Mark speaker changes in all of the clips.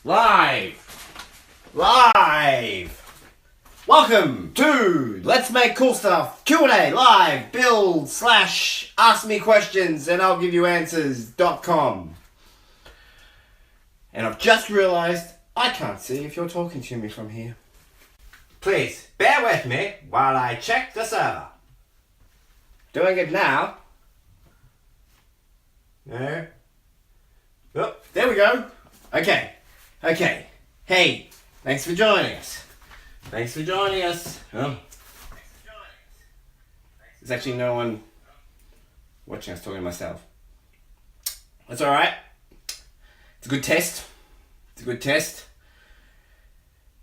Speaker 1: Live! Welcome to Let's Make Cool Stuff Q&A live build / ask me questions and I'll give you answers.com. And I've just realised I can't see if you're talking to me from here. Please bear with me while I check the server. Doing it now. No. Oh, there we go. Okay. Hey, thanks for joining us. Oh. There's actually no one watching us talking to myself. That's alright. It's a good test.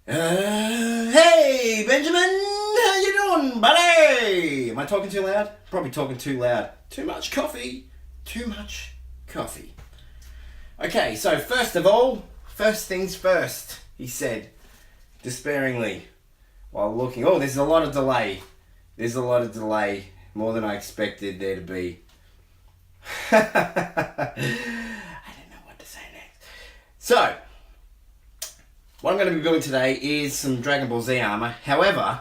Speaker 1: Hey, Benjamin! How you doing, buddy? Am I talking too loud? Probably talking too loud. Too much coffee. Okay, so first things first, he said, despairingly, while looking. Oh, there's a lot of delay. More than I expected there to be. I don't know what to say next. So, what I'm going to be building today is some Dragon Ball Z armor. However,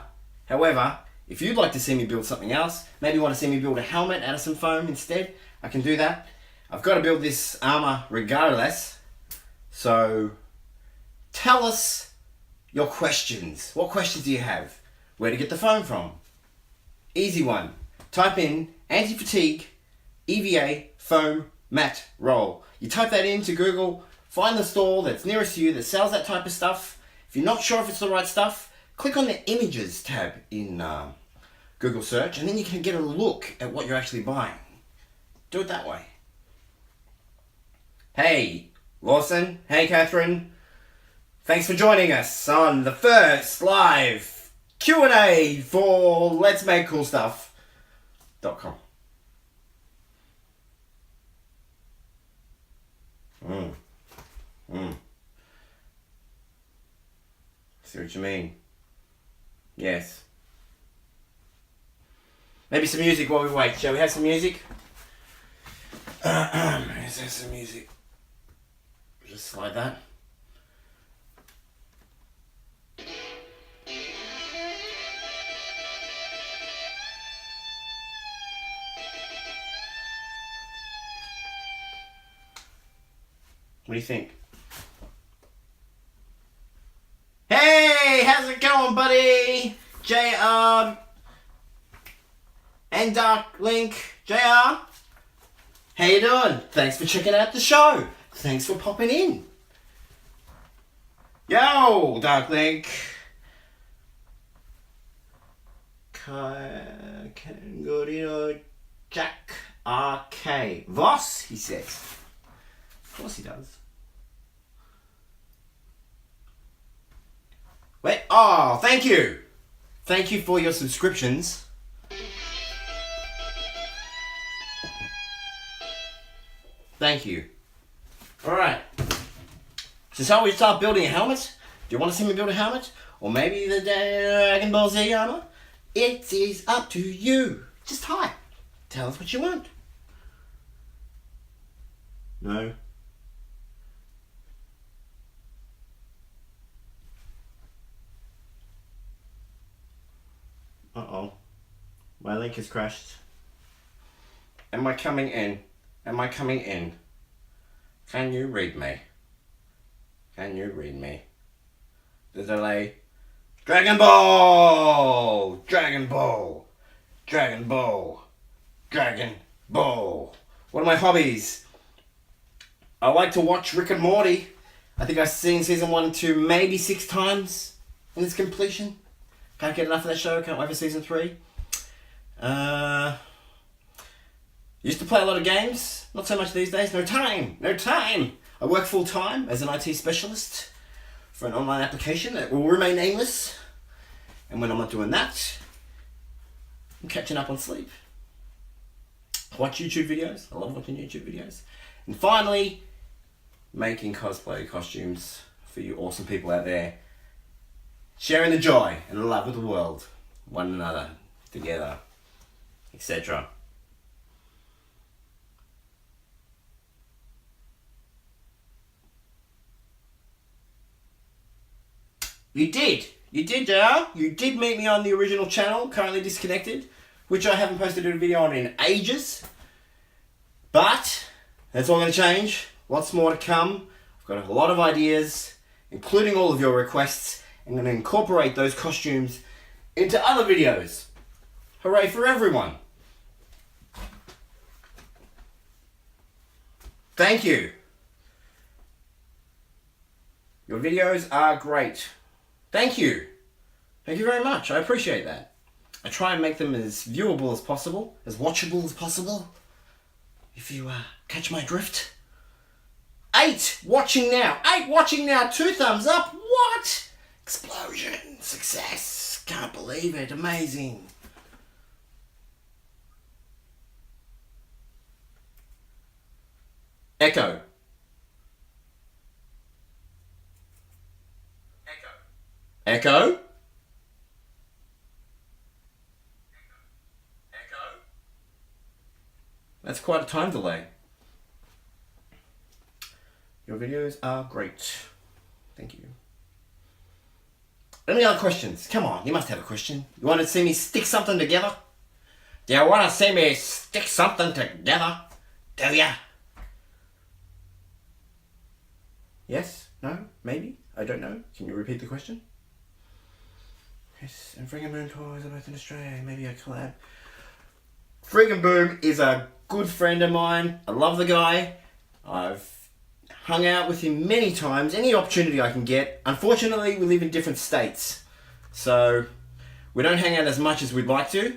Speaker 1: if you'd like to see me build something else, maybe you want to see me build a helmet out of some foam instead, I can do that. I've got to build this armor regardless. So, tell us your questions. What questions do you have? Where to get the foam from? Easy one. Type in anti-fatigue EVA foam mat roll. You type that into Google, find the store that's nearest to you that sells that type of stuff. If you're not sure if it's the right stuff, click on the images tab in Google search and then you can get a look at what you're actually buying. Do it that way. Hey, Lawson. Hey, Catherine. Thanks for joining us on the first live Q&A for Let's Make Cool Stuff.com. See what you mean. Yes. Maybe some music while we wait. Shall we have some music? Let's have some music. Just like that. What do you think? Hey, how's it going, buddy? JR and Dark Link. JR, how you doing? Thanks for checking out the show. Thanks for popping in. Yo, Dark Link. Kangorino Jack RK. Voss, he says. Of course he does. Wait, oh, thank you. Thank you for your subscriptions. Thank you. Alright. So shall we start building a helmet? Do you want to see me build a helmet? Or maybe the Dragon Ball Z armor? It is up to you. Just type. Tell us what you want. No. Uh-oh. My link has crashed. Am I coming in? Can you read me? The delay. Dragon Ball! One of my hobbies. I like to watch Rick and Morty. I think I've seen season 1 and 2 maybe 6 times in its completion. Can't get enough of that show. Can't wait for season 3. Used to play a lot of games. Not so much these days. No time. I work full time as an IT specialist for an online application that will remain nameless. And when I'm not doing that, I'm catching up on sleep. Watch YouTube videos. I love watching YouTube videos. And finally, making cosplay costumes for you awesome people out there. Sharing the joy and the love of the world. One another. Together. Etc. You did. You did, JR. You did meet me on the original channel, currently disconnected, which I haven't posted a video on in ages. But that's all going to change. Lots more to come. I've got a lot of ideas, including all of your requests. I'm going to incorporate those costumes into other videos. Hooray for everyone. Thank you. Your videos are great. Thank you. Thank you very much. I appreciate that. I try and make them as viewable as possible, as watchable as possible. If you catch my drift. 8 watching now. 8 watching now. 2 thumbs up. What? Explosion. Success. Can't believe it. Amazing. Echo. Echo? Echo? That's quite a time delay. Your videos are great. Thank you. Any other questions? Come on, you must have a question. You want to see me stick something together? Do you want to see me stick something together? Do ya? Yes? No? Maybe? I don't know. Can you repeat the question? Yes, and Friggin' Boom Toys are both in Australia. Maybe a collab. Friggin' Boom is a good friend of mine. I love the guy. I've hung out with him many times. Any opportunity I can get. Unfortunately, we live in different states. So, we don't hang out as much as we'd like to.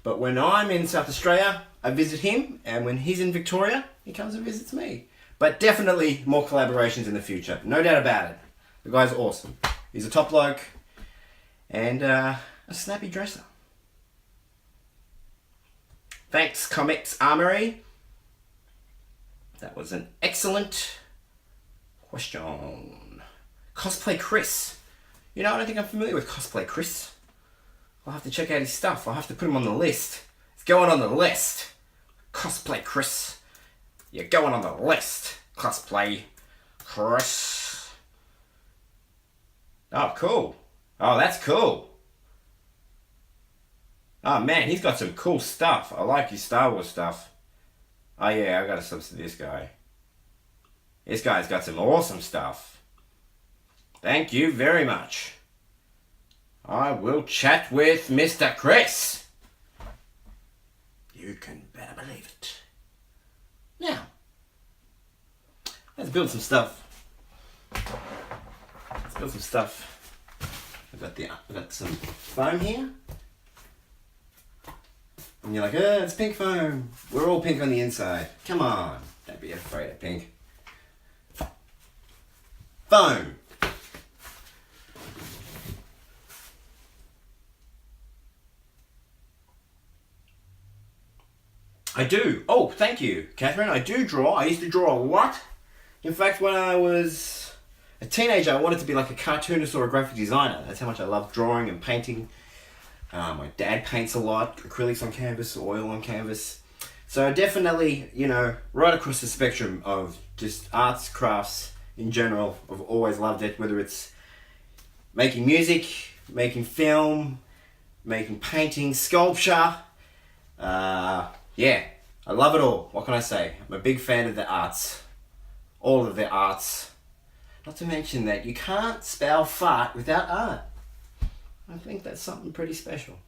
Speaker 1: But when I'm in South Australia, I visit him. And when he's in Victoria, he comes and visits me. But definitely more collaborations in the future. No doubt about it. The guy's awesome. He's a top bloke. And a snappy dresser. Thanks, Comics Armory. That was an excellent question. Cosplay Chris. You know, I don't think I'm familiar with Cosplay Chris. I'll have to check out his stuff. I'll have to put him on the list. It's going on the list. Cosplay Chris. You're going on the list. Cosplay Chris. Oh, cool. Oh, that's cool. Oh man, he's got some cool stuff. I like his Star Wars stuff. Oh yeah, I gotta sub to this guy. This guy's got some awesome stuff. Thank you very much. I will chat with Mr. Chris. You can better believe it. Now, let's build some stuff. Let's build some stuff. I've got some foam here. And you're like, oh, it's pink foam. We're all pink on the inside. Come on. Don't be afraid of pink. Foam. I do. Oh, thank you, Catherine. I do draw. I used to draw a lot. In fact, when I was a teenager, I wanted to be like a cartoonist or a graphic designer. That's how much I love drawing and painting. My dad paints a lot, acrylics on canvas, oil on canvas. So definitely, you know, right across the spectrum of just arts, crafts in general, I've always loved it. Whether it's making music, making film, making painting, sculpture. Yeah, I love it all. What can I say? I'm a big fan of the arts. All of the arts. Not to mention that you can't spell fart without art. I think that's something pretty special.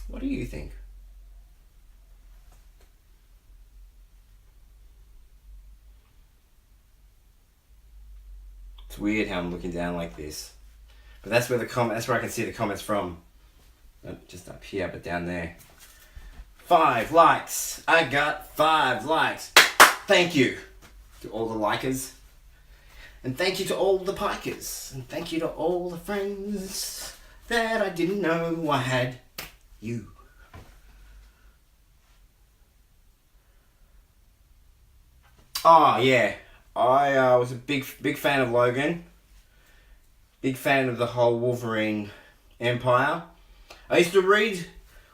Speaker 1: What do you think? It's weird how I'm looking down like this. But that's where that's where I can see the comments from. Not just up here, but down there. 5 likes. I got 5 likes. Thank you to all the likers. And thank you to all the pikers. And thank you to all the friends that I didn't know I had you. Oh yeah, I was a big fan of Logan. Big fan of the whole Wolverine empire. I used to read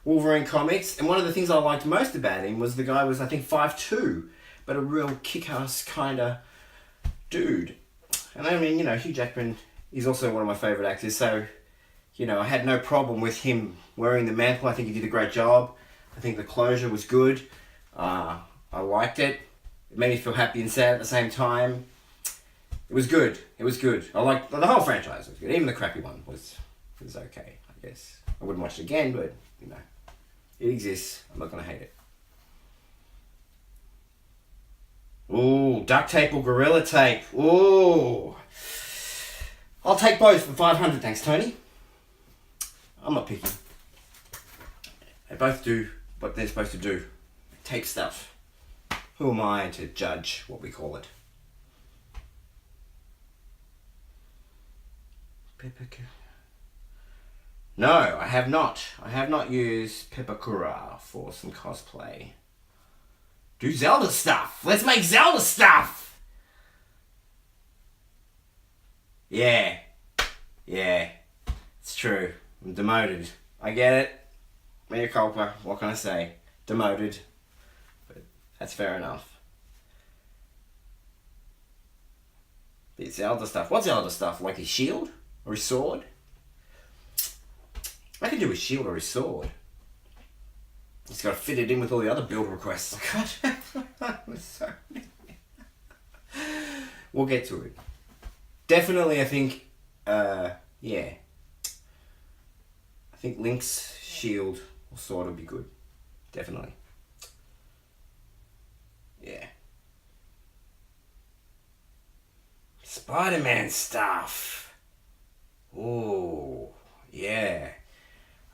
Speaker 1: Wolverine comics, and one of the things I liked most about him was the guy was, I think, 5'2", but a real kick-ass kind of dude. And I mean, you know, Hugh Jackman he's also one of my favourite actors. So, you know, I had no problem with him wearing the mantle. I think he did a great job. I think the closure was good. I liked it. It made me feel happy and sad at the same time. It was good. It was good. I liked the whole franchise was good. Even the crappy one was okay, I guess. I wouldn't watch it again, but, you know, it exists. I'm not going to hate it. Ooh, duct tape or Gorilla Tape. Ooh. I'll take both for 500, thanks, Tony. I'm not picky. They both do what they're supposed to do. Tape stuff. Who am I to judge what we call it? No, I have not. I have not used Pepakura for some cosplay. Do Zelda stuff. Let's make Zelda stuff. Yeah. Yeah. It's true. I'm demoted. I get it. Mea culpa. What can I say? Demoted. But that's fair enough. The Zelda stuff. What's Zelda stuff? Like his shield? Or his sword? I can do his shield or his sword. Just got to fit it in with all the other build requests. So we'll get to it. Definitely, I think, yeah. I think Link's shield or sword would be good. Definitely. Yeah. Spider-Man stuff. Oh, yeah.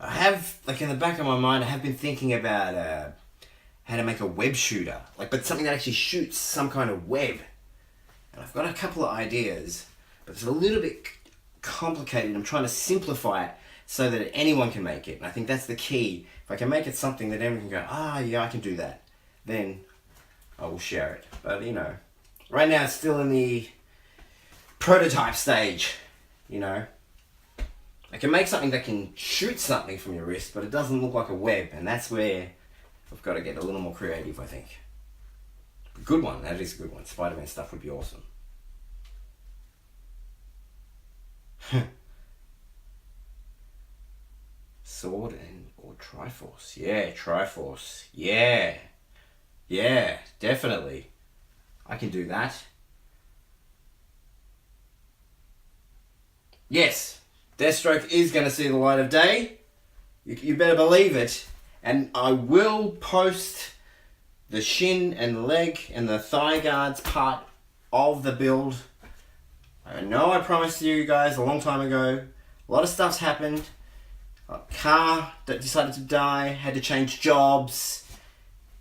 Speaker 1: I have, like in the back of my mind, I have been thinking about how to make a web shooter. But something that actually shoots some kind of web. And I've got a couple of ideas, but it's a little bit complicated. I'm trying to simplify it so that anyone can make it. And I think that's the key. If I can make it something that everyone can go, yeah, I can do that, then I will share it. But, you know, right now it's still in the prototype stage, you know. I can make something that can shoot something from your wrist, but it doesn't look like a web, and that's where I've got to get a little more creative, I think. A good one, that is a good one. Spider-Man stuff would be awesome. Sword or Triforce. Yeah, Triforce. Yeah. Yeah, definitely. I can do that. Yes. Deathstroke is going to see the light of day. You better believe it. And I will post the shin and the leg and the thigh guards part of the build. I know I promised you guys a long time ago. A lot of stuff's happened. A car that decided to die, had to change jobs.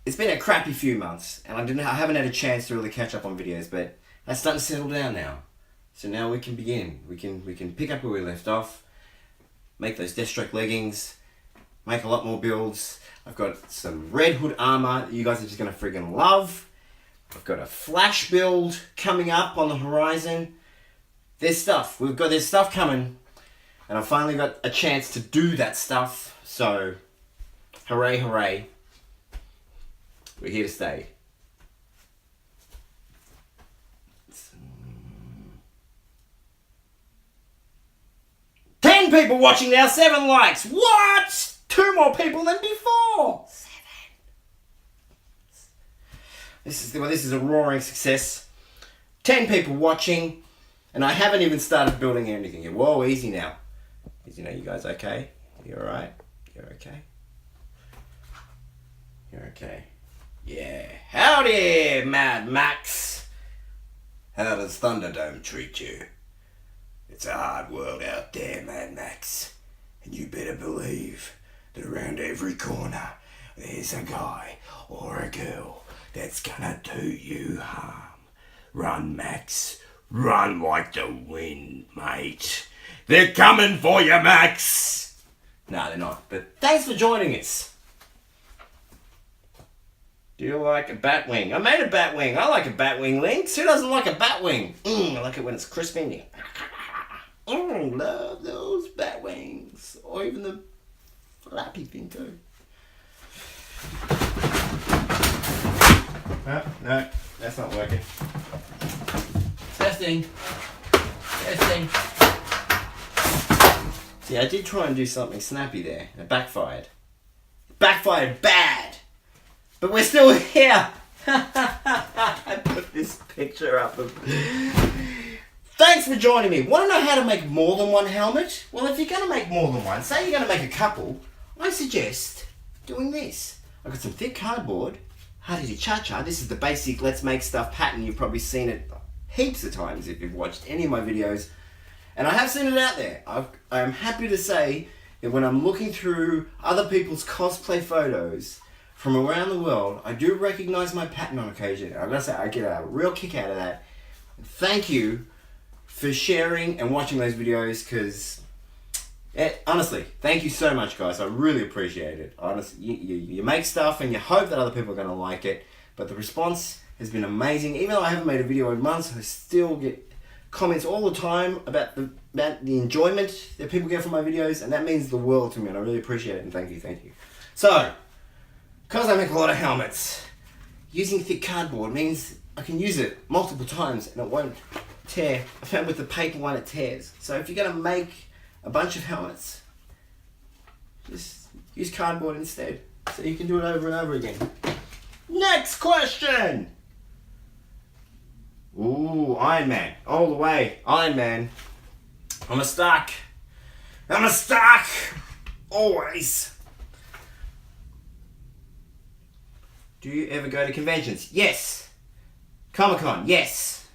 Speaker 1: It's been a crappy few months, and I haven't had a chance to really catch up on videos, but that's starting to settle down now. So now we can begin. We can pick up where we left off, make those Deathstroke leggings, make a lot more builds. I've got some Red Hood armor that you guys are just going to friggin' love. I've got a Flash build coming up on the horizon. There's stuff. There's stuff coming, and I've finally got a chance to do that stuff. So, hooray, hooray. We're here to stay. 10 people watching now, 7 likes. What? 2 more people than before. 7. This is a roaring success. 10 people watching, and I haven't even started building anything yet. Whoa, easy now. Easy now, you guys okay? You alright? You're okay? You're okay. Yeah. Howdy, Mad Max. How does Thunderdome treat you? It's a hard world out there, Mad Max. And you better believe that around every corner there's a guy or a girl that's gonna do you harm. Run, Max. Run like the wind, mate. They're coming for you, Max. No, they're not. But thanks for joining us. Do you like a bat wing? I made a bat wing. I like a bat wing, Lynx. Who doesn't like a bat wing? I like it when it's crispy. Love those bat wings. Or even the flappy thing too. No, that's not working. Testing. See, I did try and do something snappy there. It backfired. Backfired bad! But we're still here! I put this picture up of... Thanks for joining me. Want to know how to make more than one helmet? Well, if you're going to make more than one, say you're going to make a couple, I suggest doing this. I've got some thick cardboard. Hardity cha-cha. This is the basic let's make stuff pattern. You've probably seen it heaps of times if you've watched any of my videos. And I have seen it out there. I am happy to say that when I'm looking through other people's cosplay photos from around the world, I do recognize my pattern on occasion. I've got to say, I get a real kick out of that. Thank you for sharing and watching those videos, because honestly, thank you so much, guys. I really appreciate it. Honestly, you make stuff and you hope that other people are going to like it, but the response has been amazing. Even though I haven't made a video in months, I still get comments all the time about the enjoyment that people get from my videos, and that means the world to me, and I really appreciate it, and thank you. So, because I make a lot of helmets, using thick cardboard means I can use it multiple times and it won't tear. I found with the paper one it tears. So if you're going to make a bunch of helmets, just use cardboard instead, so you can do it over and over again. Next question! Ooh, Iron Man. All the way. Iron Man. I'm a Stark. Always. Do you ever go to conventions? Yes. Comic-Con? Yes.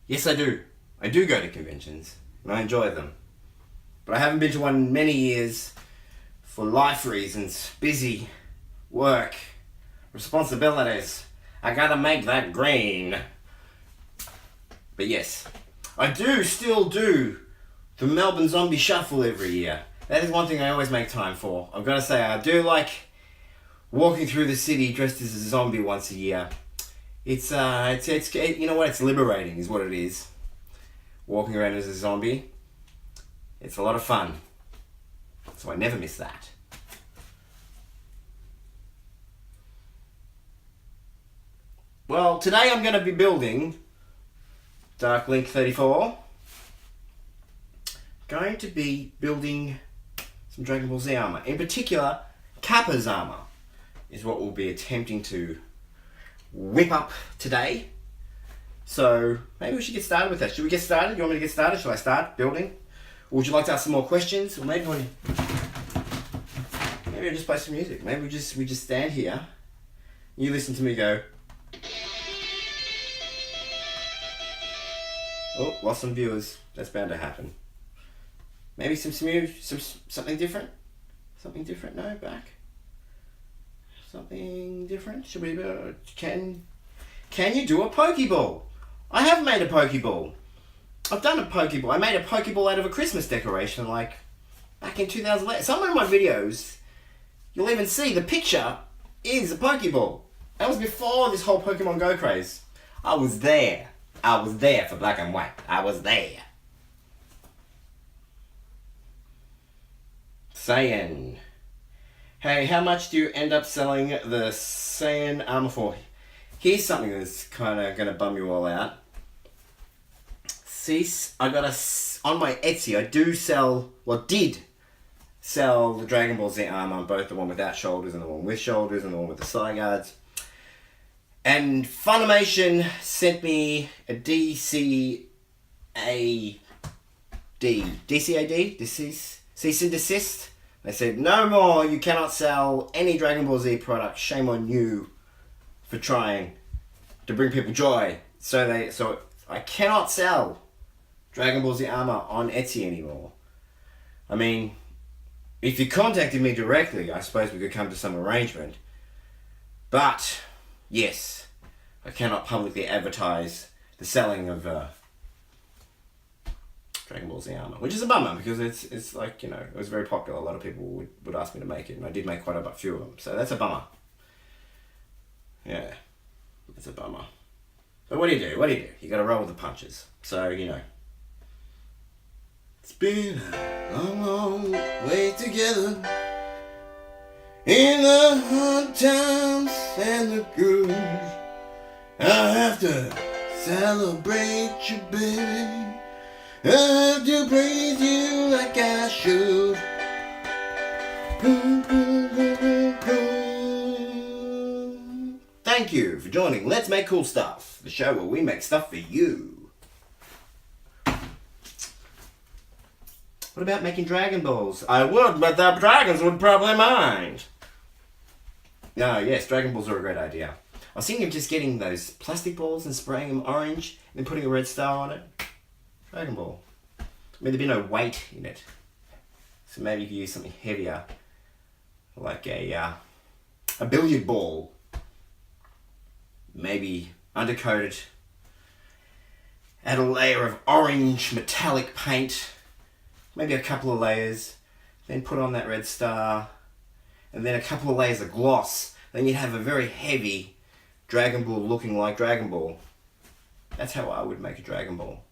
Speaker 1: Yes, I do. I do go to conventions, and I enjoy them. But I haven't been to one in many years for life reasons. Busy. Work. Responsibilities. I gotta make that green. But yes, I do still do the Melbourne Zombie Shuffle every year. That is one thing I always make time for. I've got to say, I do like walking through the city dressed as a zombie once a year. It's you know what? It's liberating, is what it is. Walking around as a zombie, it's a lot of fun. So I never miss that. Well, today I'm going to be building Dark Link 34. Going to be building some Dragon Ball Z armor. In particular, Kappa's armor is what we'll be attempting to whip up today. So maybe we should get started with that. Should we get started? You want me to get started? Should I start building? Or would you like to ask some more questions? Or maybe I'll just play some music. Maybe we just stand here. You listen to me go. Oh, lost some viewers. That's bound to happen. Maybe something different? Something different? No, back. Something different? Should we can you do a Pokeball? I have made a Pokeball. I've done a Pokeball. I made a Pokeball out of a Christmas decoration like back in 2011. Some of my videos, you'll even see the picture is a Pokeball. That was before this whole Pokemon Go craze. I was there. I was there for black and white. I was there. Saiyan. Hey, how much do you end up selling the Saiyan armor for? Here's something that's kind of going to bum you all out. On my Etsy, I did sell the Dragon Ball Z armor, both the one without shoulders and the one with shoulders and the one with the side guards. And Funimation sent me a DCAD, cease and desist. They said, no more, you cannot sell any Dragon Ball Z product. Shame on you for trying to bring people joy. So I cannot sell Dragon Ball Z armor on Etsy anymore. I mean, if you contacted me directly, I suppose we could come to some arrangement. But yes, I cannot publicly advertise the selling of Dragon Ball Z armor, which is a bummer because it's like, you know, it was very popular. A lot of people would ask me to make it, and I did make quite a few of them. So that's a bummer. Yeah, it's a bummer. But what do you do? You got to roll with the punches. So, you know. It's been a long, long way together. In the hard times and the good, I have to celebrate you, baby. I do please you like I should. Thank you for joining Let's Make Cool Stuff, the show where we make stuff for you. What about making Dragon Balls? I would, but the dragons would probably mind. No, yes, Dragon Balls are a great idea. I was thinking of just getting those plastic balls and spraying them orange and then putting a red star on it. Dragon Ball. I mean, there'd be no weight in it. So maybe you could use something heavier. Like a billiard ball. Maybe undercoat it. Add a layer of orange metallic paint. Maybe a couple of layers. Then put on that red star. And then a couple of layers of gloss. Then you'd have a very heavy Dragon Ball looking like Dragon Ball. That's how I would make a Dragon Ball.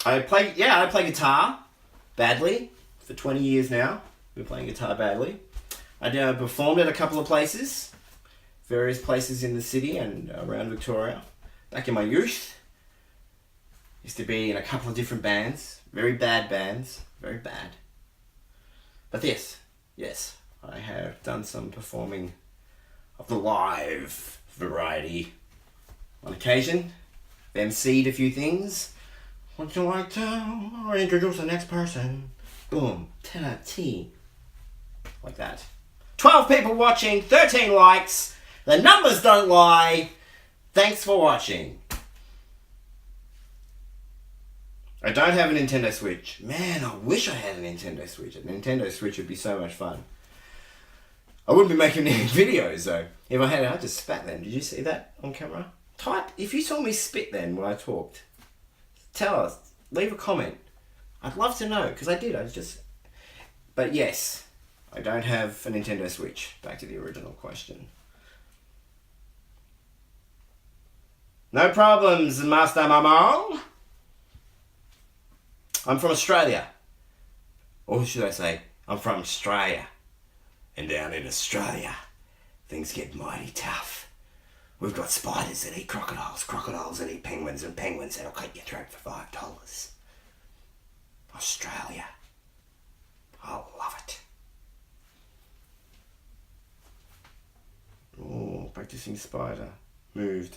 Speaker 1: I play guitar badly for 20 years now. Been playing guitar badly. I performed at a couple of places, various places in the city and around Victoria. Back in my youth, used to be in a couple of different bands, very bad bands, very bad. But yes, I have done some performing of the live variety on occasion. MC'd a few things. Would you like to introduce the next person? Boom, 10 out of 10. Like that. 12 people watching, 13 likes. The numbers don't lie. Thanks for watching. I don't have a Nintendo Switch. Man, I wish I had a Nintendo Switch. A Nintendo Switch would be so much fun. I wouldn't be making any videos though. If I had it, I'd just spat then. Did you see that on camera? Type, if you saw me spit then when I talked. Tell us. Leave a comment. I'd love to know, because I did. But yes, I don't have a Nintendo Switch. Back to the original question. No problems, Master Mamong. I'm from Australia. Or should I say, I'm from Australia. And down in Australia, things get mighty tough. We've got spiders that eat crocodiles, crocodiles that eat penguins, and penguins that'll cut your throat for $5. Australia. I love it. Oh, practicing spider. Moved.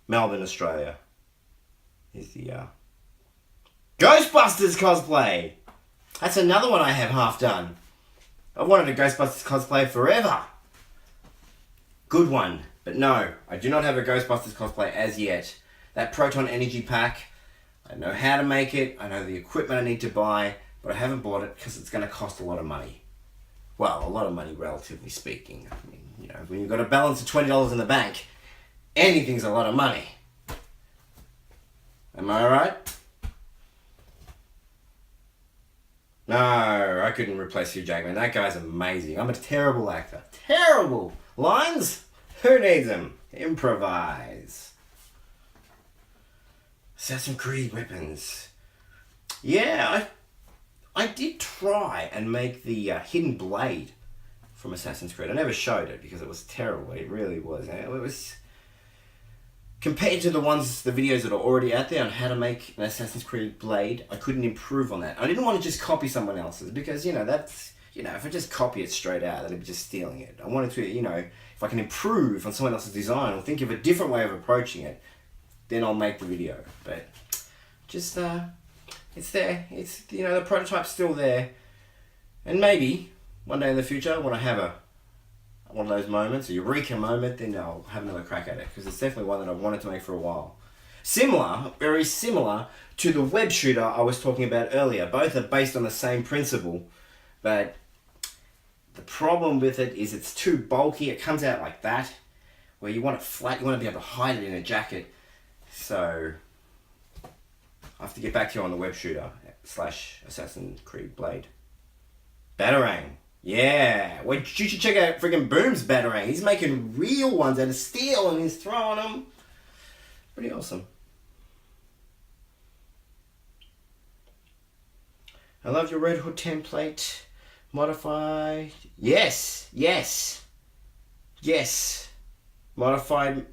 Speaker 1: Melbourne, Australia is the Ghostbusters cosplay. That's another one I have half done. I've wanted a Ghostbusters cosplay forever. Good one. But no, I do not have a Ghostbusters cosplay as yet. That proton energy pack, I know how to make it, I know the equipment I need to buy, but I haven't bought it because it's going to cost a lot of money. Well, a lot of money relatively speaking. I mean, you know, when you've got a balance of $20 in the bank, anything's a lot of money. Am I right? No, I couldn't replace Hugh Jackman. That guy's amazing. I'm a terrible actor. Terrible! Lines? Who needs them? Improvise. Assassin's Creed weapons. Yeah, I did try and make the hidden blade from Assassin's Creed. I never showed it because it was terrible. It really was. It was... Compared to the videos that are already out there on how to make an Assassin's Creed blade, I couldn't improve on that. I didn't want to just copy someone else's because, that's, if I just copy it straight out, then I'd be just stealing it. I wanted to, if I can improve on someone else's design or think of a different way of approaching it, then I'll make the video. But just, it's there. It's, the prototype's still there. And maybe one day in the future when I have one of those moments, a eureka moment, then I'll have another crack at it because it's definitely one that I've wanted to make for a while. Similar, very similar to the web shooter I was talking about earlier. Both are based on the same principle, but the problem with it is it's too bulky. It comes out like that, where you want it flat, you want to be able to hide it in a jacket. So I have to get back to you on the web shooter / Assassin's Creed blade. Batarang. Yeah, well, you should check out friggin' Boom's Batarang. He's making real ones out of steel and he's throwing them. Pretty awesome. I love your Red Hood template. Modify. Yes. Modified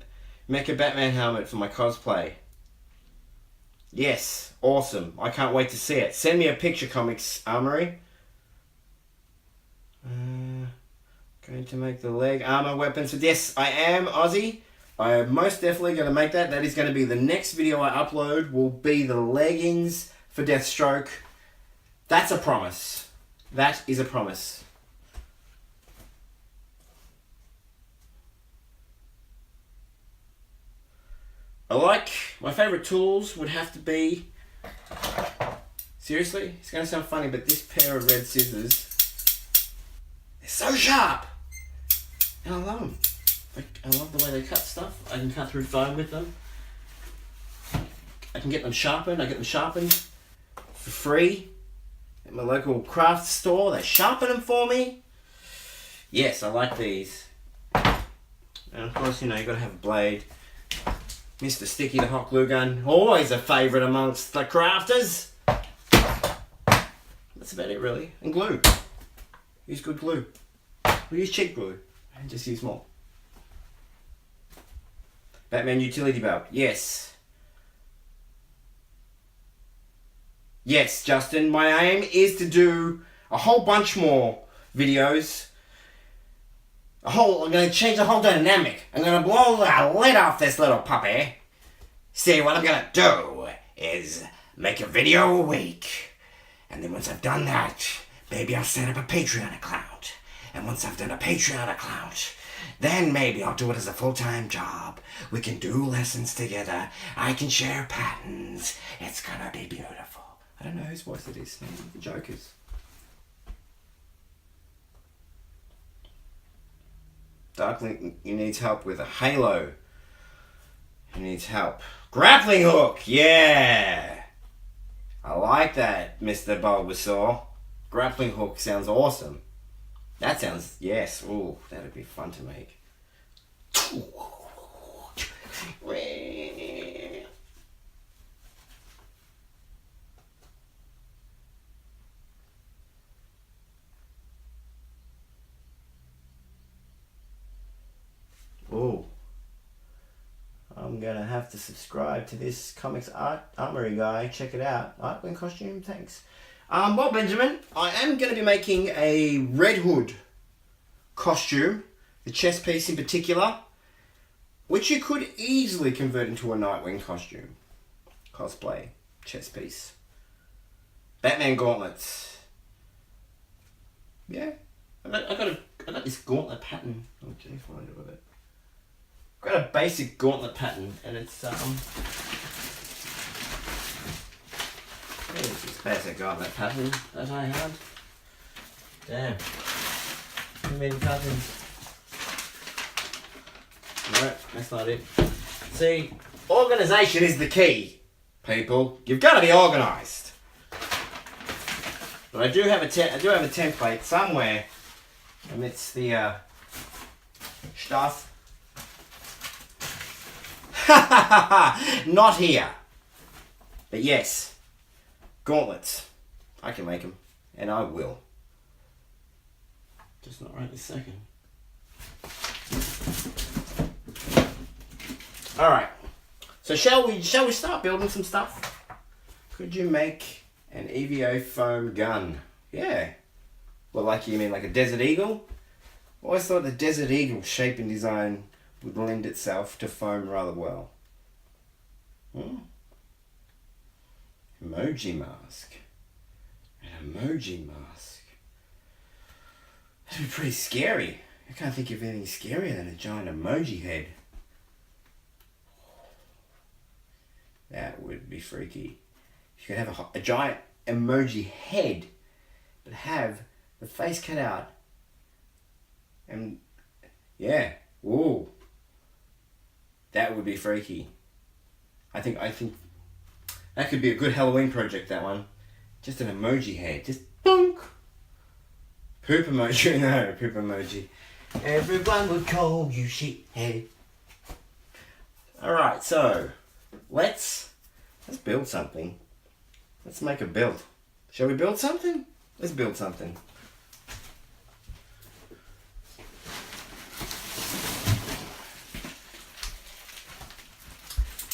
Speaker 1: Mecha Batman helmet for my cosplay. Yes, awesome. I can't wait to see it. Send me a picture, Comics Armory. Going to make the leg armor weapons. Yes, I am, Aussie. I am most definitely going to make that. That is going to be the next video I upload. Will be the leggings for Deathstroke. That's a promise. That is a promise. I like, my favourite tools would have to be, seriously, it's going to sound funny, but this pair of red scissors, they're so sharp. And I love them. I love the way they cut stuff. I can cut through foam with them. I can get them sharpened. I get them sharpened for free at my local craft store. They sharpen them for me. Yes, I like these. And of course, you know, you've got to have a blade. Mr. Sticky, the hot glue gun, always a favourite amongst the crafters. That's about it, really. And glue. Use good glue. We use cheap glue. And just use more. Batman utility belt. Yes. Yes, Justin. My aim is to do a whole bunch more videos. I'm going to change the whole dynamic. I'm going to blow the lid off this little puppy. See, what I'm going to do is make a video a week. And then once I've done that, maybe I'll set up a Patreon account. And once I've done a Patreon account, then maybe I'll do it as a full-time job. We can do lessons together. I can share patterns. It's going to be beautiful. I don't know whose voice it is. Maybe the Joker's. Darklink, he needs help with a halo. He needs help. Grappling hook, yeah! I like that, Mr. Bulbasaur. Grappling hook sounds awesome. That sounds, yes, ooh, that'd be fun to make. Ooh. I'm gonna have to subscribe to this Comics Armory guy. Check it out. Artwing costume, thanks. Well, Benjamin, I am going to be making a Red Hood costume, the chest piece in particular, which you could easily convert into a Nightwing costume. Cosplay, chest piece. Batman gauntlets. Yeah, I got this gauntlet pattern. Oh, geez, what do I do with it? Got a basic gauntlet pattern, and it's There's this basic gauntlet pattern that I had. Damn. Too many patterns. No, that's not it. See, organisation is the key, people. You've got to be organised. But I do have a template somewhere amidst the stuff. Not here. But yes, gauntlets. I can make them, and I will. Just not right this second. All right. So shall we start building some stuff? Could you make an EVO foam gun? Yeah. Well, like you mean like a Desert Eagle? I always thought the Desert Eagle shape and design would lend itself to foam rather well. Emoji mask. An emoji mask. That'd be pretty scary. I can't think of anything scarier than a giant emoji head. That would be freaky. You could have a giant emoji head, but have the face cut out. And yeah, whoa. That would be freaky. I think that could be a good Halloween project, that one. Just an emoji head. Just bonk. Poop emoji. No, poop emoji. Everyone would call you shithead. Alright, so let's build something. Let's make a build. Shall we build something? Let's build something.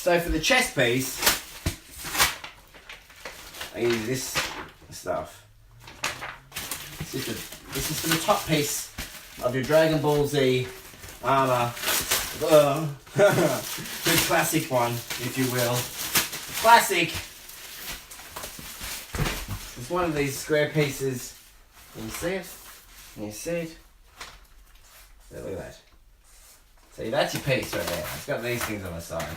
Speaker 1: So for the chest piece, I use this stuff. This is for the top piece of your Dragon Ball Z Armour. The classic one, if you will. Classic. It's one of these square pieces. Can you see it? Can you see it? There, look at that. See, that's your piece right there. It's got these things on the side.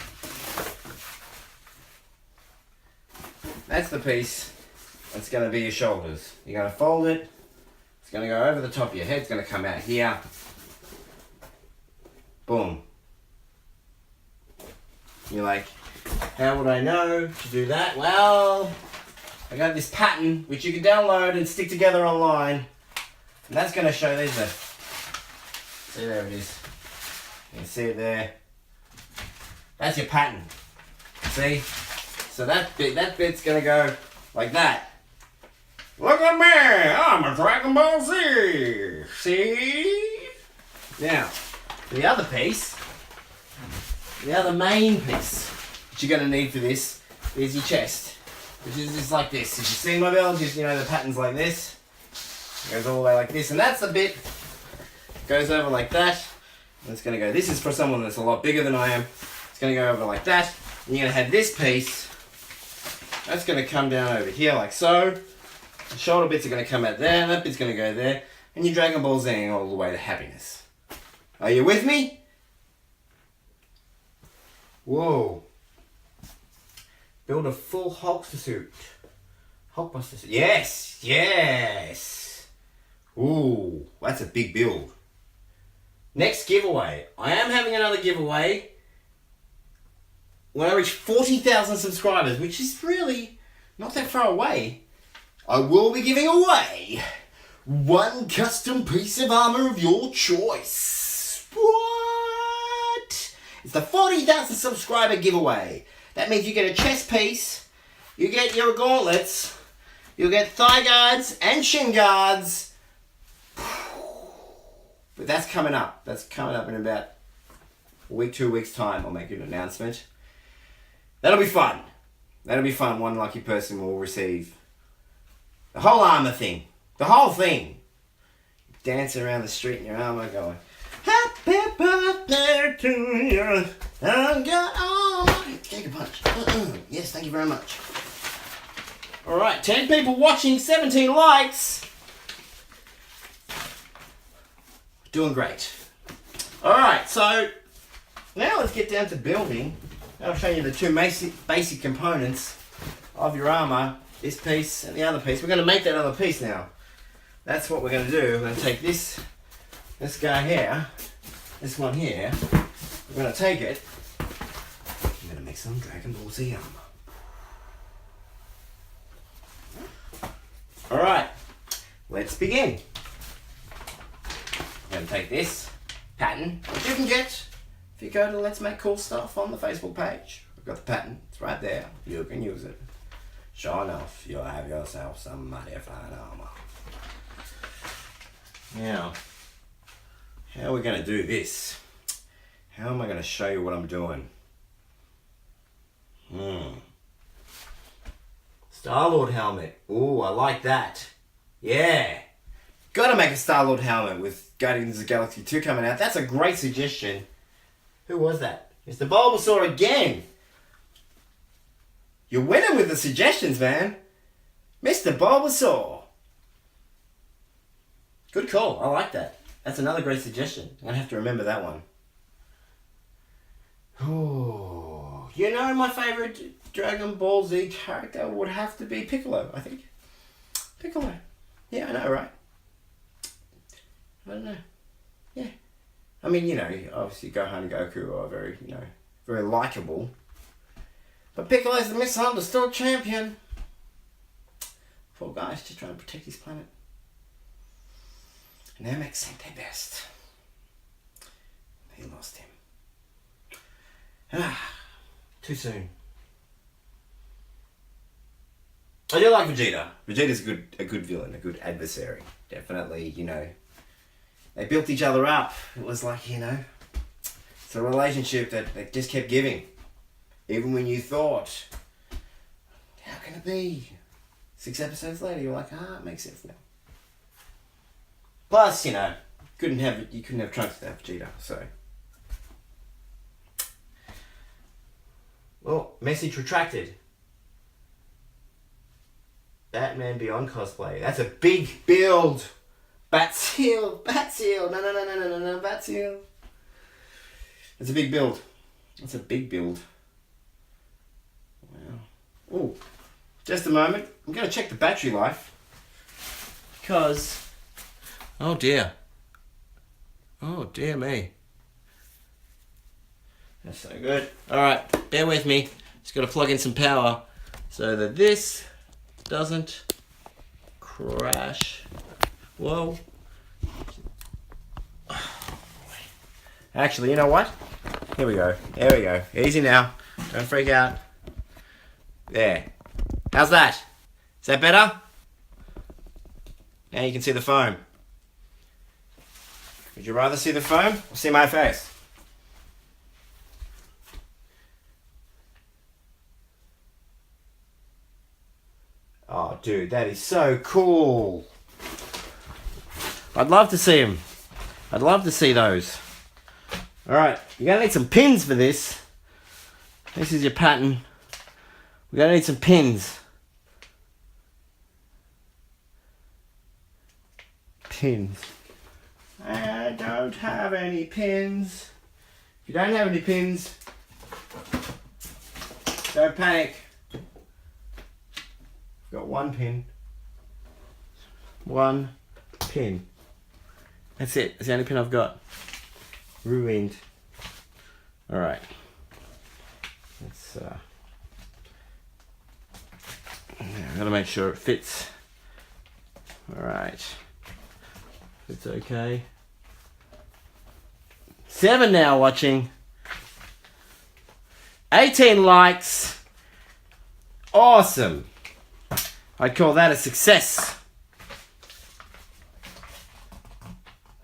Speaker 1: That's the piece that's going to be your shoulders. You're going to fold it. It's going to go over the top of your head. It's going to come out here. Boom. You're like, how would I know to do that? Well, I got this pattern which you can download and stick together online. And that's going to show, there's a, see, there it is. You can see it there. That's your pattern. See? So that bit's going to go like that. Look at me! I'm a Dragon Ball Z! See? Now, the other piece, the other main piece that you're going to need for this is your chest. Which is just like this. If you've seen my build, just, you know, the pattern's like this. It goes all the way like this. And that's the bit, goes over like that. And it's going to go, this is for someone that's a lot bigger than I am. It's going to go over like that. And you're going to have this piece. That's going to come down over here like so. The shoulder bits are going to come out there. That bit's going to go there. And your Dragon Ball Z all the way to happiness. Are you with me? Whoa. Build a full Hulkster suit. Hulkbuster suit. Yes, yes. Ooh, that's a big build. Next giveaway. I am having another giveaway when I reach 40,000 subscribers, which is really not that far away. I will be giving away one custom piece of armor of your choice. What? It's the 40,000 subscriber giveaway. That means you get a chest piece, you get your gauntlets, you'll get thigh guards and shin guards. But that's coming up. That's coming up in about a week, 2 weeks time. I'll make an announcement. That'll be fun. That'll be fun. One lucky person will receive the whole armor thing. The whole thing. Dance around the street in your armor going, happy birthday to you. I got all my... Take a punch. Yes, thank you very much. Alright, 10 people watching, 17 likes. Doing great. Alright, so now let's get down to building. I'll show you the two basic components of your armor. This piece and the other piece. We're going to make that other piece now. That's what we're going to do. We're going to take this guy here, this one here. We're going to take it. I'm going to make some Dragon Ball Z armor. Alright, let's begin. I'm going to take this pattern, which you can get if you go to Let's Make Cool Stuff on the Facebook page. I've got the pattern, it's right there. You can use it. Sure enough, you'll have yourself some mighty fine armor. Now, how are we going to do this? How am I going to show you what I'm doing? Star-Lord helmet. Ooh, I like that. Yeah. Gotta make a Star-Lord helmet with Guardians of the Galaxy 2 coming out. That's a great suggestion. Who was that? Mr. Bulbasaur again. You're winning with the suggestions, man. Mr. Bulbasaur. Good call. I like that. That's another great suggestion. I'm going to have to remember that one. Oh, you know, my favourite Dragon Ball Z character would have to be Piccolo, I think. Piccolo. Yeah, I know, right? I don't know. Yeah. I mean, you know, obviously Gohan and Goku are very, you know, very likeable. But Piccolo's the misunderstood champion. Poor guy's just trying to protect his planet. And Namek sent their best. He lost him. Too soon. I do like Vegeta. Vegeta's a good villain, a good adversary. Definitely, you know. They built each other up. It was like, you know, it's a relationship that just kept giving. Even when you thought, how can it be? 6 episodes later, you're like, it makes sense now. Plus, you couldn't have Trunks without Vegeta, so. Well, message retracted. Batman Beyond cosplay. That's a big build. Bat-Seal. No, Bat-Seal. That's a big build. That's a big build. Wow. Oh, just a moment. I'm going to check the battery life. Because, oh dear. Oh dear me. That's so good. Alright, bear with me. Just got to plug in some power so that this doesn't crash. Whoa. Actually, you know what? Here we go. There we go. Easy now. Don't freak out. There. How's that? Is that better? Now you can see the foam. Would you rather see the foam or see my face? Oh, dude, that is so cool. I'd love to see them. I'd love to see those. Alright, you're going to need some pins for this. This is your pattern. We're going to need some pins. Pins. I don't have any pins. If you don't have any pins, don't panic. I've got one pin. One pin. That's it. That's the only pin I've got. Ruined. Alright. Let's I've got to make sure it fits. Alright. It's okay. 7 now watching. 18 likes. Awesome. I'd call that a success.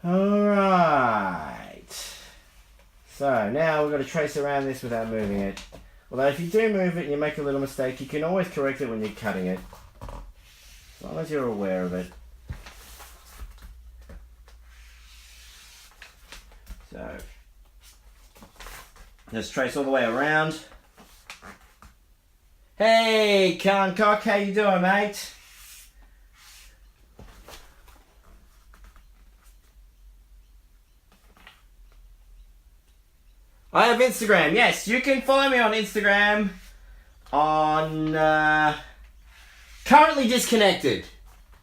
Speaker 1: Alright. So now we've got to trace around this without moving it. Although if you do move it and you make a little mistake, you can always correct it when you're cutting it. As long as you're aware of it. So, just trace all the way around. Hey, Concock, how you doing, mate? I have Instagram. Yes, you can follow me on Instagram on Currently Disconnected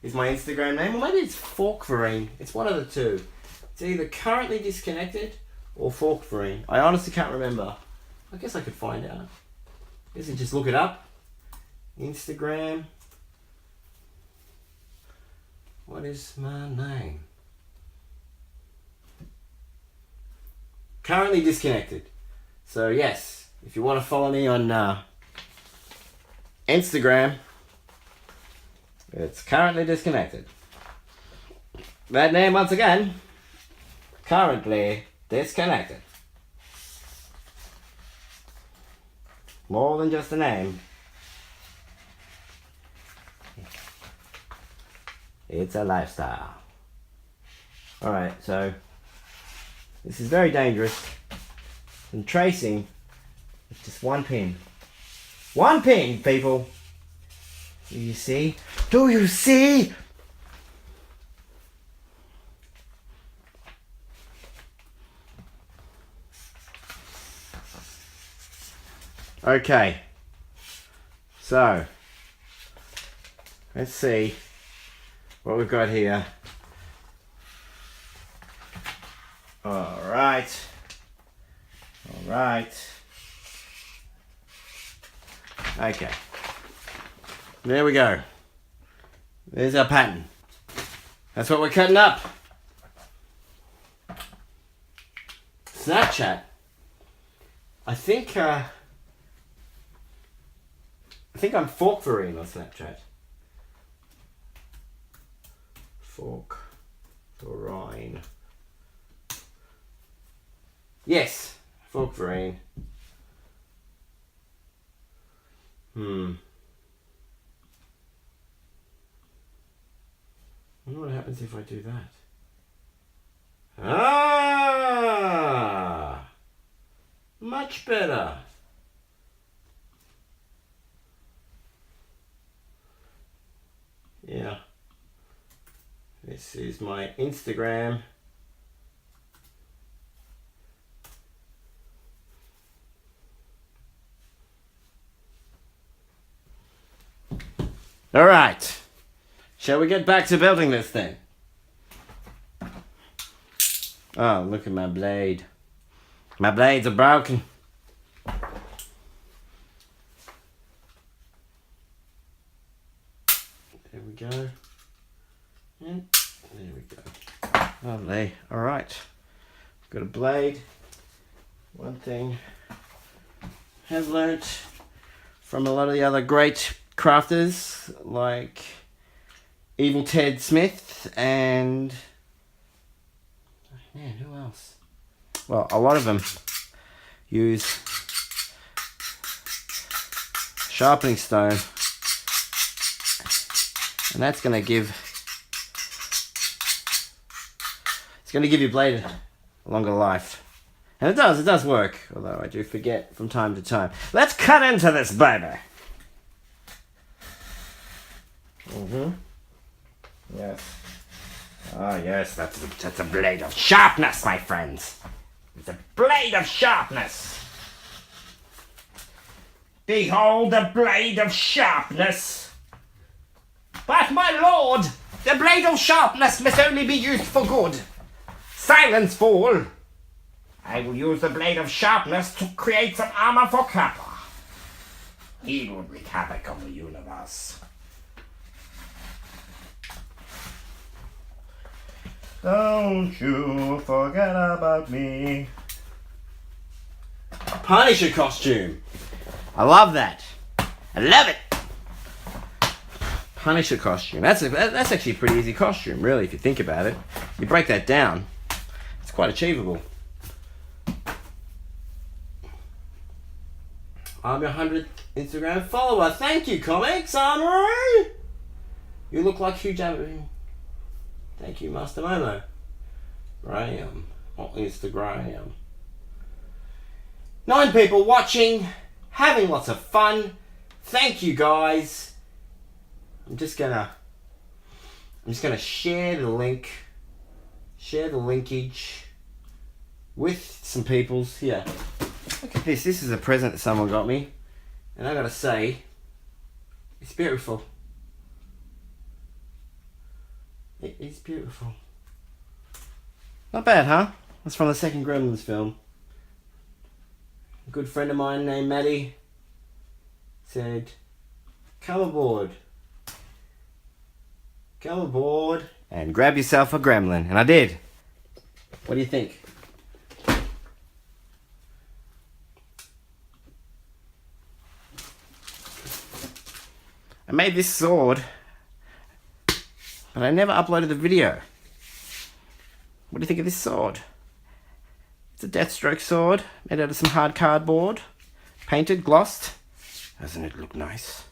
Speaker 1: is my Instagram name. Or maybe it's Forkverine. It's one of the two. It's either Currently Disconnected or Forkverine. I honestly can't remember. I guess I could find out. I guess you just look it up. Instagram. What is my name? Currently Disconnected. So yes, if you want to follow me on Instagram, it's Currently Disconnected. That name once again, Currently Disconnected. More than just a name. It's a lifestyle. Alright, so this is very dangerous. And tracing with just one pin. One pin, people! Do you see? Do you see? Okay. So, let's see what we've got here. Alright. Alright. Okay. There we go. There's our pattern. That's what we're cutting up. Snapchat. I think I'm Forkverine on Snapchat. Forkverine. Yes, Forkverine. I wonder what happens if I do that. Ah! Much better. Yeah. This is my Instagram. All right. Shall we get back to building this thing? Oh, look at my blade. My blades are broken. There we go. And there we go. Lovely. All right. Got a blade. One thing I've learnt from a lot of the other great crafters like Evil Ted Smith and man, who else? Well, a lot of them use sharpening stone, and that's going to give your blade a longer life. And it does work, although I do forget from time to time. Let's cut into this baby. Yes. Ah, yes, that's a blade of sharpness, my friends. It's a blade of sharpness. Behold the blade of sharpness. But my lord, the blade of sharpness must only be used for good. Silence, fool. I will use the blade of sharpness to create some armor for Kappa. He will wreak havoc on the universe. Don't you forget about me. Punisher costume. I love that. I love it. Punisher costume. That's actually a pretty easy costume, really, if you think about it. You break that down, it's quite achievable. I'm your 100th Instagram follower. Thank you, comics, Armour. You look like Hugh Jackman. Thank you, Master Momo. Graham on Instagram. 9 people watching, having lots of fun. Thank you, guys. I'm just gonna share the linkage with some peoples here. Look at this. This is a present that someone got me, and I gotta say, it's beautiful. It is beautiful. Not bad, huh? That's from the second Gremlins film. A good friend of mine named Maddie said, come aboard and grab yourself a gremlin. And I did. What do you think? I made this sword, but I never uploaded the video. What do you think of this sword? It's a Deathstroke sword made out of some hard cardboard, painted, glossed. Doesn't it look nice?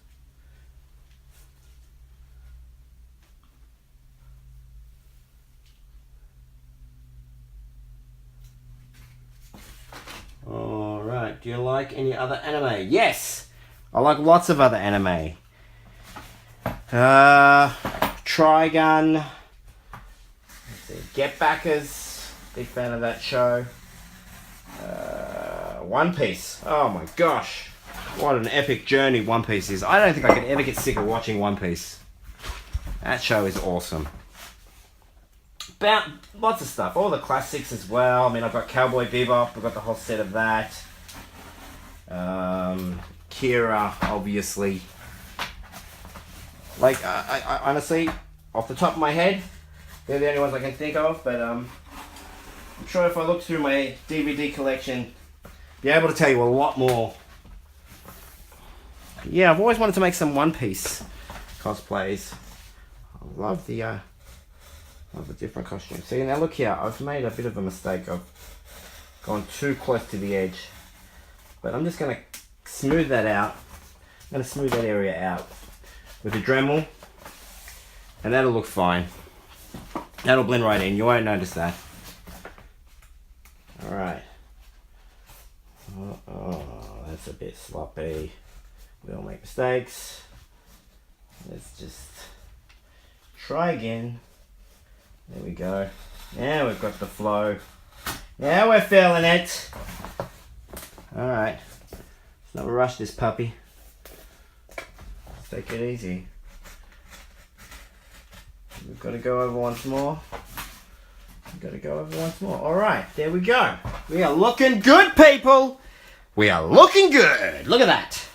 Speaker 1: Alright, do you like any other anime? Yes! I like lots of other anime. Trigun. Let's see, Get Backers. Big fan of that show. One Piece. Oh my gosh. What an epic journey One Piece is. I don't think I could ever get sick of watching One Piece. That show is awesome. About lots of stuff. All the classics as well. I mean, I've got Cowboy Bebop. I've got the whole set of that. Kira, obviously. Like, I honestly, off the top of my head, they're the only ones I can think of, but I'm sure if I look through my DVD collection, be able to tell you a lot more. Yeah, I've always wanted to make some One Piece cosplays. I love the different costumes. See, now look here, I've made a bit of a mistake. I've gone too close to the edge. But I'm just going to smooth that out. going to smooth that area out with a Dremel, and that'll look fine. That'll blend right in. You won't notice that. All right. Oh, that's a bit sloppy. We all make mistakes. Let's just try again. There we go. Now we've got the flow. Now we're feeling it. All right. Let's not rush this puppy. Let's take it easy. We've got to go over once more. We've got to go over once more. All right, there we go. We are looking good, people. We are looking good. Look at that.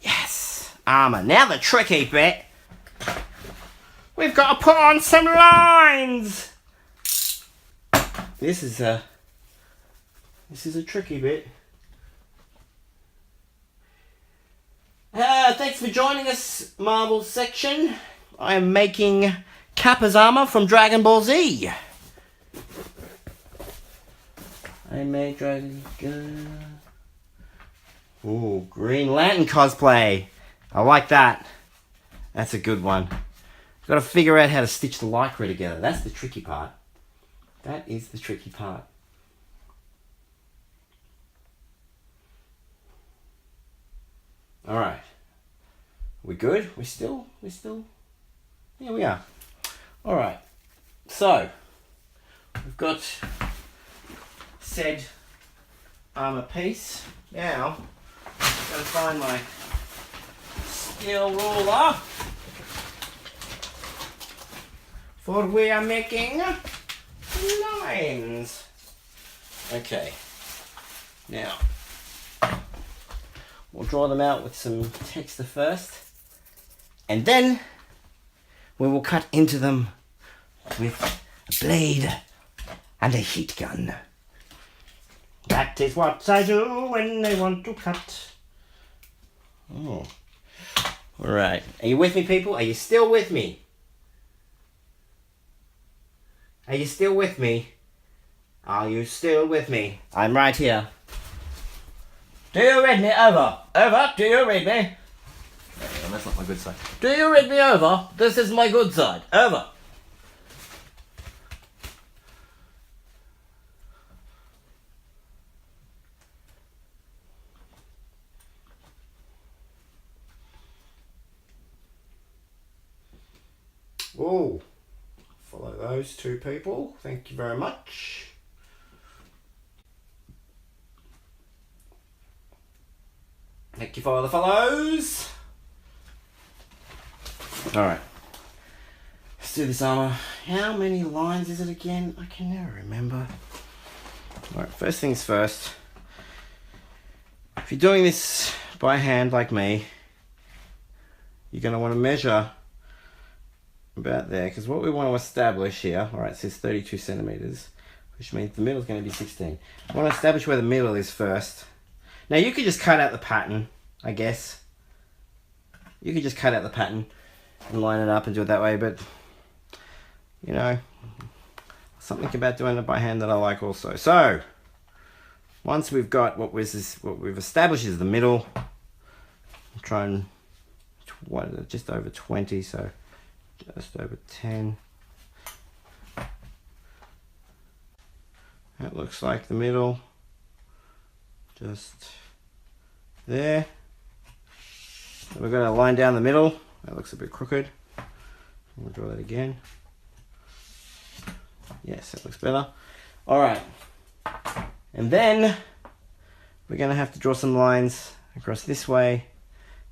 Speaker 1: Yes. Armour. Now the tricky bit. We've got to put on some lines. This is a tricky bit. Thanks for joining us, Marvel section. I am making Kappa's armor from Dragon Ball Z. I made Ooh, Green Lantern cosplay. I like that. That's a good one. Got to figure out how to stitch the lycra together. That's the tricky part. That is the tricky part. All right. We good? We still? Yeah, we are. All right. So, we've got said armor piece. Now, I'm going to find my steel ruler. For we are making lines. Okay. Now, we'll draw them out with some texture first. And then we will cut into them with a blade and a heat gun. That is what I do when I want to cut. Oh. Alright. Are you with me, people? Are you still with me? Are you still with me? Are you still with me? I'm right here. Do you read me? Over. Over. Do you read me? Oh, that's not my good side. Do you read me? Over. This is my good side. Over. Oh, follow those two people. Thank you very much. Thank you for the follows. Alright. Let's do this armor. How many lines is it again? I can never remember. Alright, first things first. If you're doing this by hand like me, you're going to want to measure about there, because what we want to establish here, alright, it says 32 centimeters, which means the middle is going to be 16. I want to establish where the middle is first. Now you could just cut out the pattern, I guess. You could just cut out the pattern and line it up and do it that way, but you know, something about doing it by hand that I like also. So once we've got what we've established is the middle, I'm trying just over 20, so just over 10. That looks like the middle. Just there. And we're going to line down the middle. That looks a bit crooked. We'll draw that again. Yes, that looks better. Alright. And then we're going to have to draw some lines across this way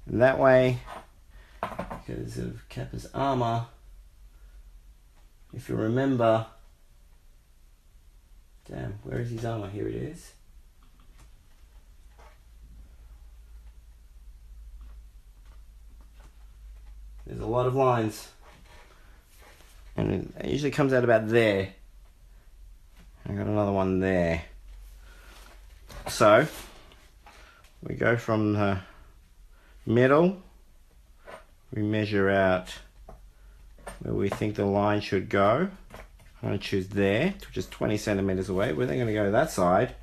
Speaker 1: and that way, because of Kappa's armor. If you remember, damn, where is his armor? Here it is. There's a lot of lines, and it usually comes out about there. I got another one there. So we go from the middle, we measure out where we think the line should go. I'm going to choose there, which is 20 centimeters away. We're then going to go to that side,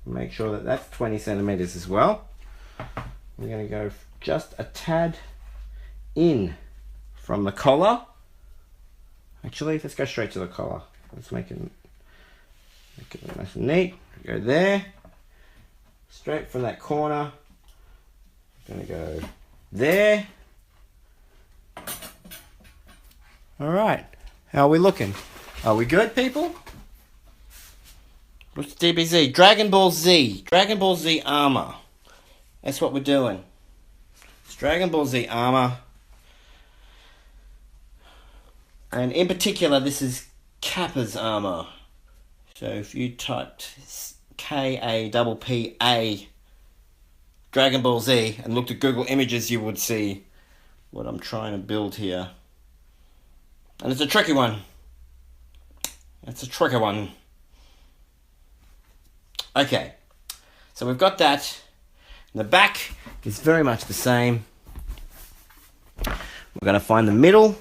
Speaker 1: make sure that that's 20 centimeters as well. we're going to go just a tad in from the collar. Actually, let's go straight to the collar. Let's make it nice and neat. Go there. Straight from that corner. I'm going to go there. Alright. How are we looking? Are we good, people? What's DBZ? Dragon Ball Z. Dragon Ball Z Armour. That's what we're doing. It's Dragon Ball Z Armour. And in particular, this is Kappa's Armour. So if you typed Kappa Dragon Ball Z and looked at Google Images, you would see what I'm trying to build here. And it's a tricky one. It's a tricky one. Okay, so we've got that. The back is very much the same. We're going to find the middle.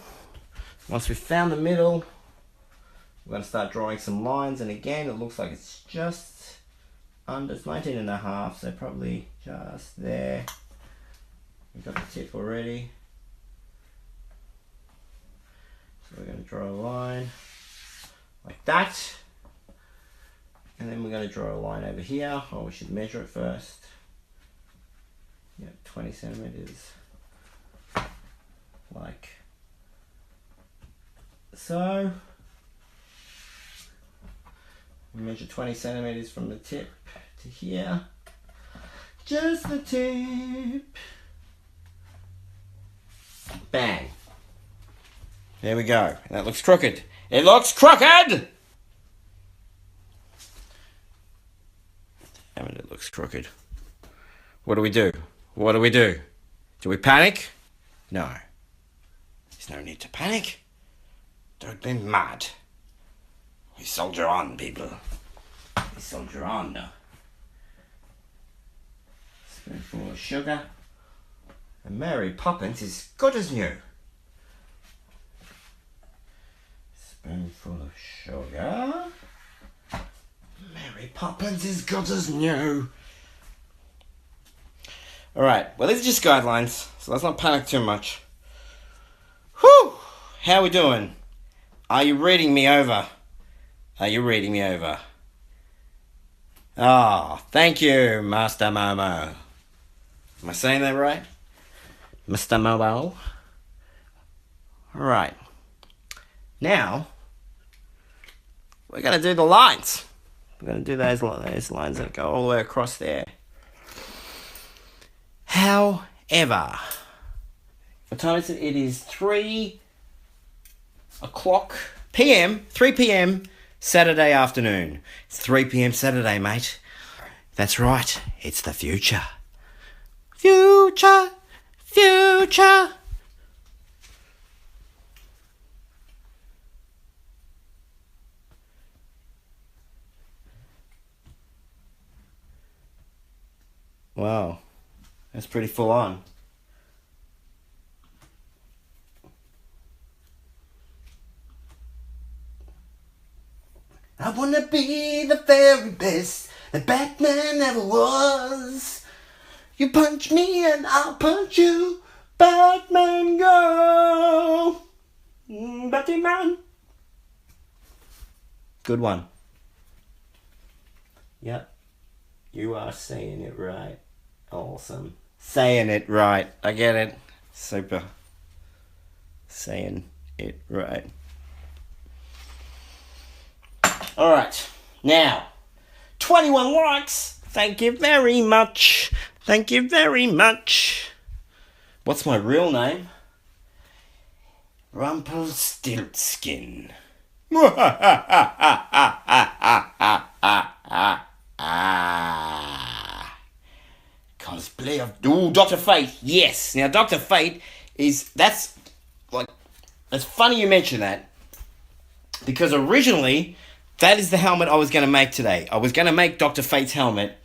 Speaker 1: Once we've found the middle, we're going to start drawing some lines. And again, it looks like it's just under, it's 19.5, so probably just there. We've got the tip already. So we're going to draw a line like that. And then we're going to draw a line over here. Oh, we should measure it first. Yeah, 20 centimeters. Like so. We measure 20 centimeters from the tip to here. Just the tip. Bang. There we go. And that looks crooked. It looks crooked! Damn it, it looks crooked. What do we do? What do we do? Do we panic? No. There's no need to panic. Don't be mad. We soldier on, people. We soldier on. Spoonful of sugar. And Mary Poppins is good as new. Spoonful of sugar. Mary Poppins is good as new. Alright, well these are just guidelines, so let's not panic too much. Whew! How are we doing? Are you reading me over? Are you reading me over? Ah, oh, thank you, Master Momo. Am I saying that right? Mr. Momo? Alright. Now, we're going to do the lines. We're going to do those lines that go all the way across there. However, what time is it? It is 3 o'clock p.m., 3 p.m. Saturday afternoon. It's 3 p.m. Saturday, mate. That's right. It's the future. Future. Future. Wow. That's pretty full on. I wanna be the very best that Batman ever was. You punch me and I'll punch you. Batman go. Batman. Good one. Yep. You are saying it right. Awesome. Saying it right. I get it. Super. Saying it right. Alright. Now, 21 likes. Thank you very much. Thank you very much. What's my real name? Rumpelstiltskin. Cosplay of Dr. Fate. Yes. Now Dr. Fate is that's funny you mention that, because originally that is the helmet I was going to make today. I was going to make Dr. Fate's helmet,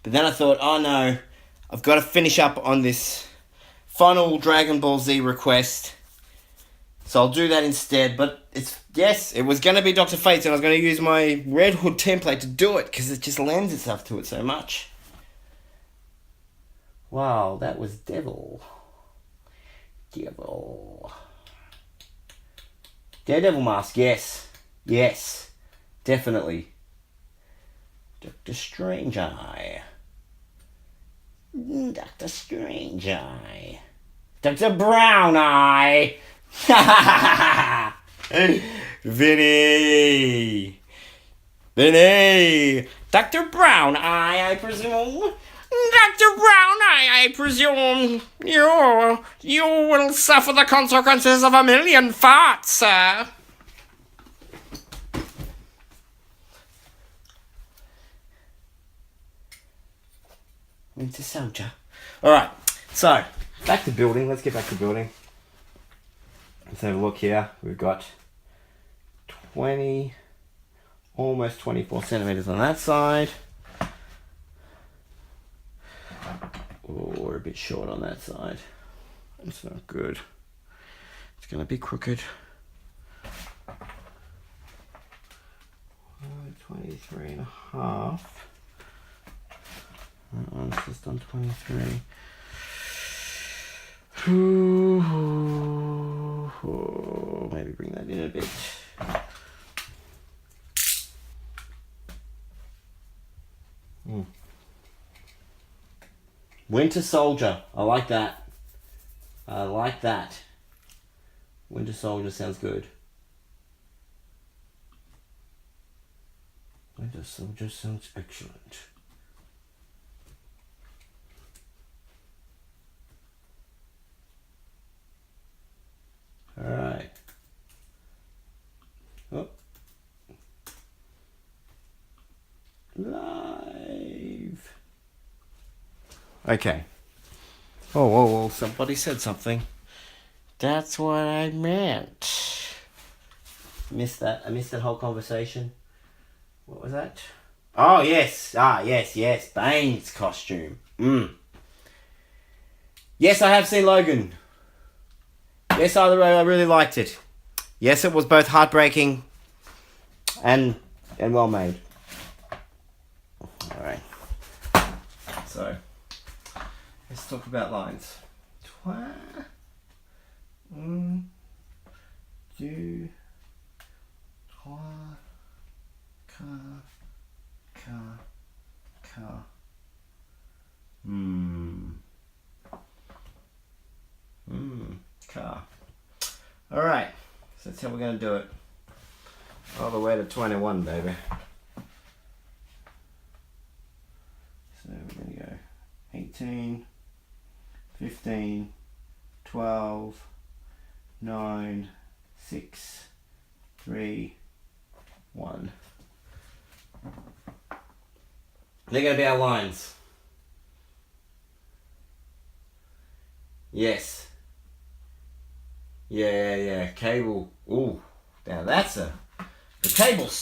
Speaker 1: but then I thought, oh no, I've got to finish up on this final Dragon Ball Z request, so I'll do that instead. But it was going to be Dr. Fate's, and I was going to use my Red Hood template to do it because it just lends itself to it so much. Wow, that was devil. Devil. Daredevil mask, yes. Yes. Definitely. Dr. Strange Eye. Dr. Strange Eye. Dr. Brown Eye. Vinny. Vinny. Dr. Brown Eye, I presume. Dr. Brown Eye, I presume. You will suffer the consequences of a million farts, sir. Winter Soldier. Alright, so, back to building. Let's get back to building. Let's have a look here. We've got 20, almost 24 centimeters on that side. Oh, we're a bit short on that side. That's not good. It's going to be crooked. 23 and a half. That one's just on 23. Maybe bring that in a bit. Winter Soldier. I like that. I like that. Winter Soldier sounds good. Winter Soldier sounds excellent. Alright. Oh. Live. Okay. Oh, whoa, whoa, somebody said something. That's what I meant. Missed that. I missed that whole conversation. What was that? Oh, yes. Yes. Bane's costume. Yes, I have seen Logan. Yes, I really liked it. Yes, it was both heartbreaking and well made. Alright. So, let's talk about lines. Trois, un, deux, trois, quatre, car. Car. Alright, so that's how we're going to do it. All the way to 21, baby. So we're going to go 18, 15, 12, 9, 6, 3, 1. They're going to be our lines. Yes. Yeah. Cable. Ooh. Now that's the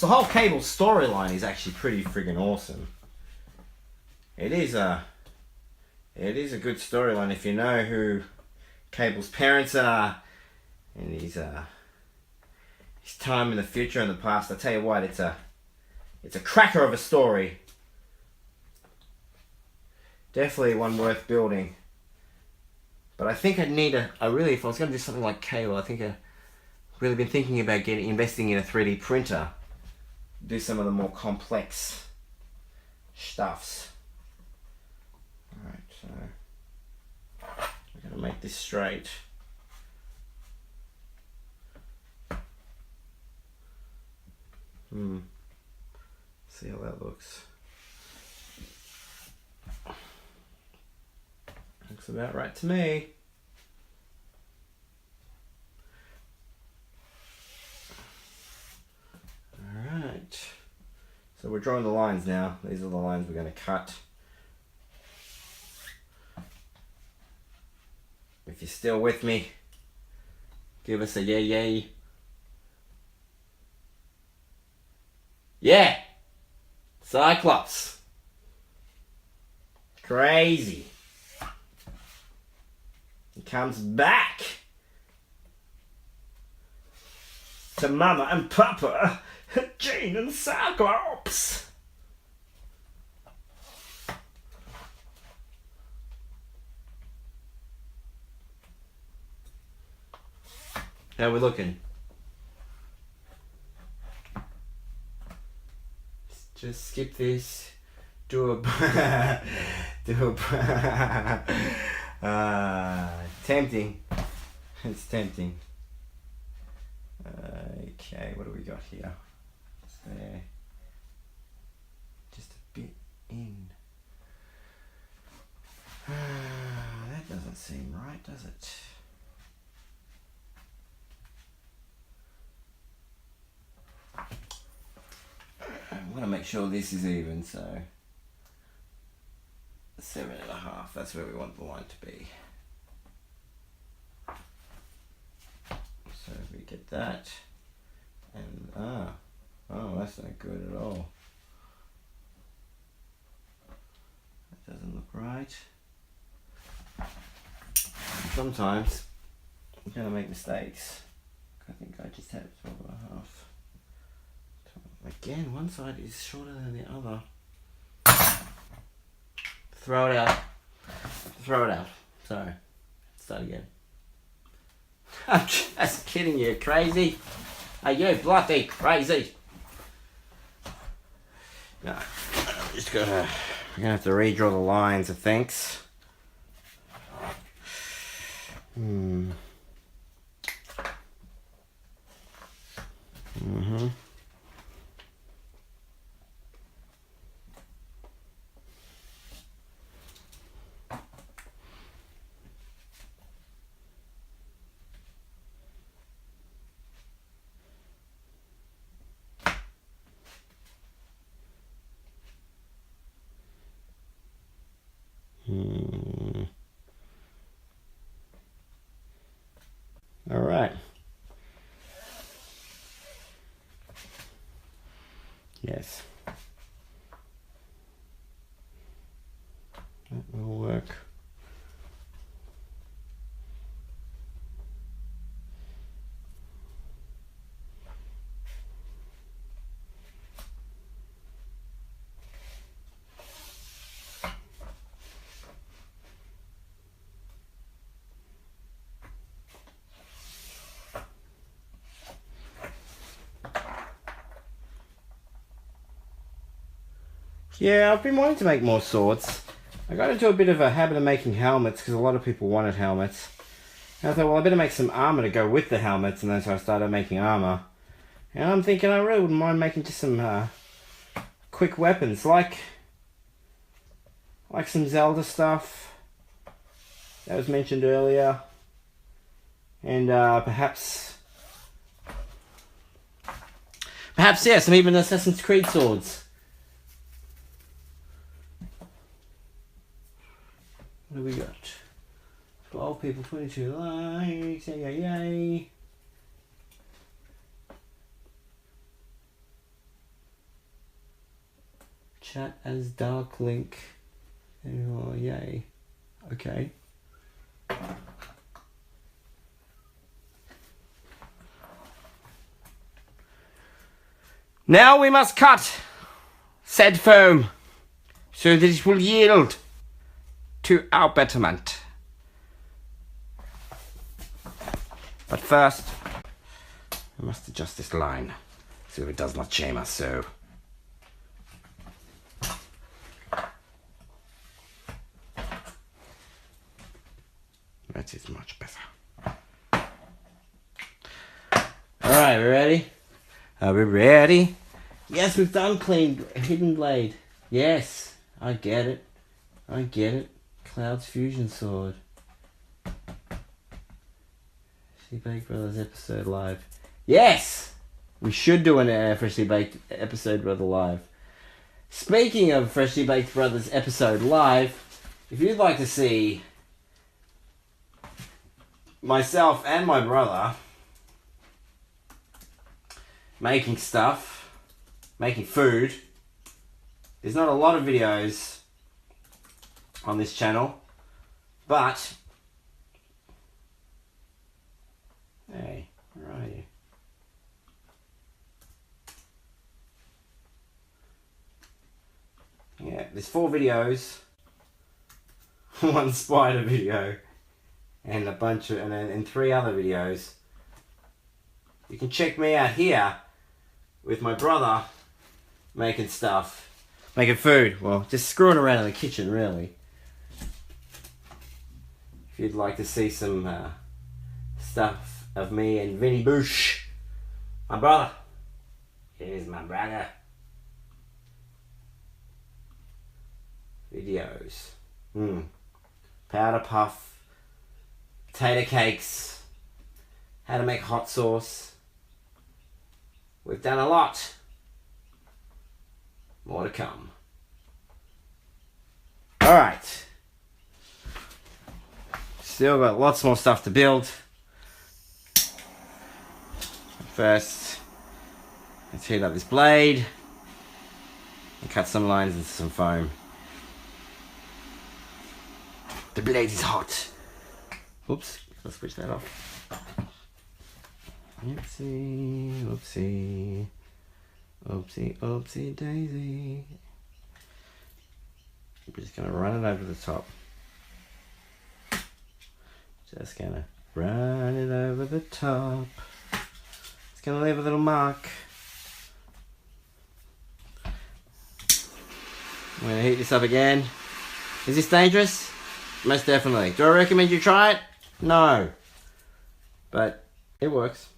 Speaker 1: whole Cable storyline is actually pretty friggin' awesome. It is a good storyline if you know who Cable's parents are and his time in the future and the past. I tell you what, it's a cracker of a story. Definitely one worth building. But I think I'd need if I was going to do something like Cable, I think I've really been thinking about investing in a 3D printer. Do some of the more complex stuffs. Alright, so we're going to make this straight. See how that looks. Looks about right to me. Alright. So we're drawing the lines now. These are the lines we're going to cut. If you're still with me, give us a yay. Yeah! Cyclops. Crazy. He comes back to Mama and Papa, Jean and Cyclops. How we looking? Just skip this. Do a tempting. It's tempting. Okay, what do we got here? It's there. Just a bit in. That doesn't seem right, does it? I want to make sure this is even, so 7.5, that's where we want the line to be. So we get that, and oh, that's not good at all. That doesn't look right. Sometimes I'm going to make mistakes. I think I just had 12.5. Again, one side is shorter than the other. Throw it out. Throw it out. Sorry. Start again. I'm just kidding you, crazy. Are you bloody crazy? No, I'm just gonna... We're gonna have to redraw the lines, I think. All right. Yes. That will work. Yeah, I've been wanting to make more swords. I got into a bit of a habit of making helmets because a lot of people wanted helmets. And I thought, well, I better make some armor to go with the helmets, and then so I started making armor. And I'm thinking I really wouldn't mind making just some quick weapons, like some Zelda stuff that was mentioned earlier. And perhaps, yeah, some even Assassin's Creed swords. What do we got? 12 people, 22 likes, yay. Chat as Dark Link. Oh, yay. Okay. Now we must cut said foam so that it will yield to our betterment. But first, we must adjust this line so it does not shame us so. That is much better. Alright, we ready? Are we ready? Yes, we've done clean hidden blade. Yes, I get it. I get it. Cloud's fusion sword. Freshly Baked Brothers episode live. Yes! We should do an Freshly Baked episode brother live. Speaking of Freshly Baked Brothers episode live, if you'd like to see myself and my brother making stuff, making food, there's not a lot of videos on this channel, but hey, where are you? Yeah, there's 4 videos, 1 spider video, and a bunch of and 3 other videos you can check me out here with my brother making stuff. Making food. Well, just screwing around in the kitchen, really. If you'd like to see some stuff of me and Vinny Boosh, my brother. Here's my brother. Videos. Powder puff. Potato cakes. How to make hot sauce. We've done a lot. More to come. Alright. Still got lots more stuff to build. First, let's heat up this blade and cut some lines into some foam. The blade is hot. Oops, let's switch that off. Oopsie, oopsie. Oopsie, oopsie daisy. We're just gonna run it over the top. Just gonna run it over the top. It's gonna leave a little mark. I'm gonna heat this up again. Is this dangerous? Most definitely. Do I recommend you try it? No. But it works.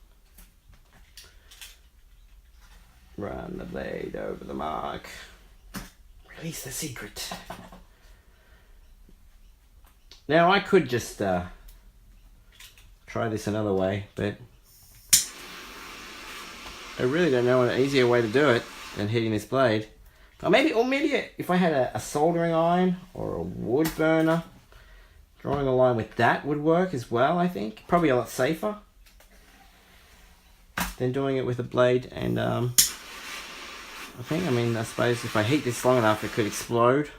Speaker 1: Run the blade over the mark. Release the secret. Now I could just try this another way, but I really don't know an easier way to do it than heating this blade. Or maybe if I had a soldering iron or a wood burner, drawing a line with that would work as well, I think. Probably a lot safer than doing it with a blade and I suppose if I heat this long enough it could explode.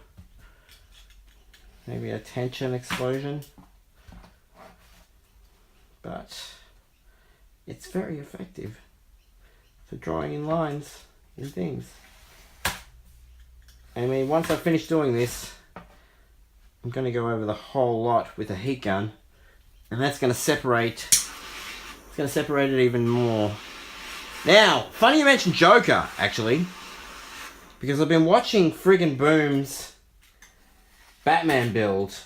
Speaker 1: Maybe a tension explosion. But it's very effective for drawing in lines and things. I mean, once I finish doing this, I'm going to go over the whole lot with a heat gun, and that's going to separate. It's going to separate it even more. Now, funny you mentioned Joker, actually, because I've been watching friggin' Boom's Batman build.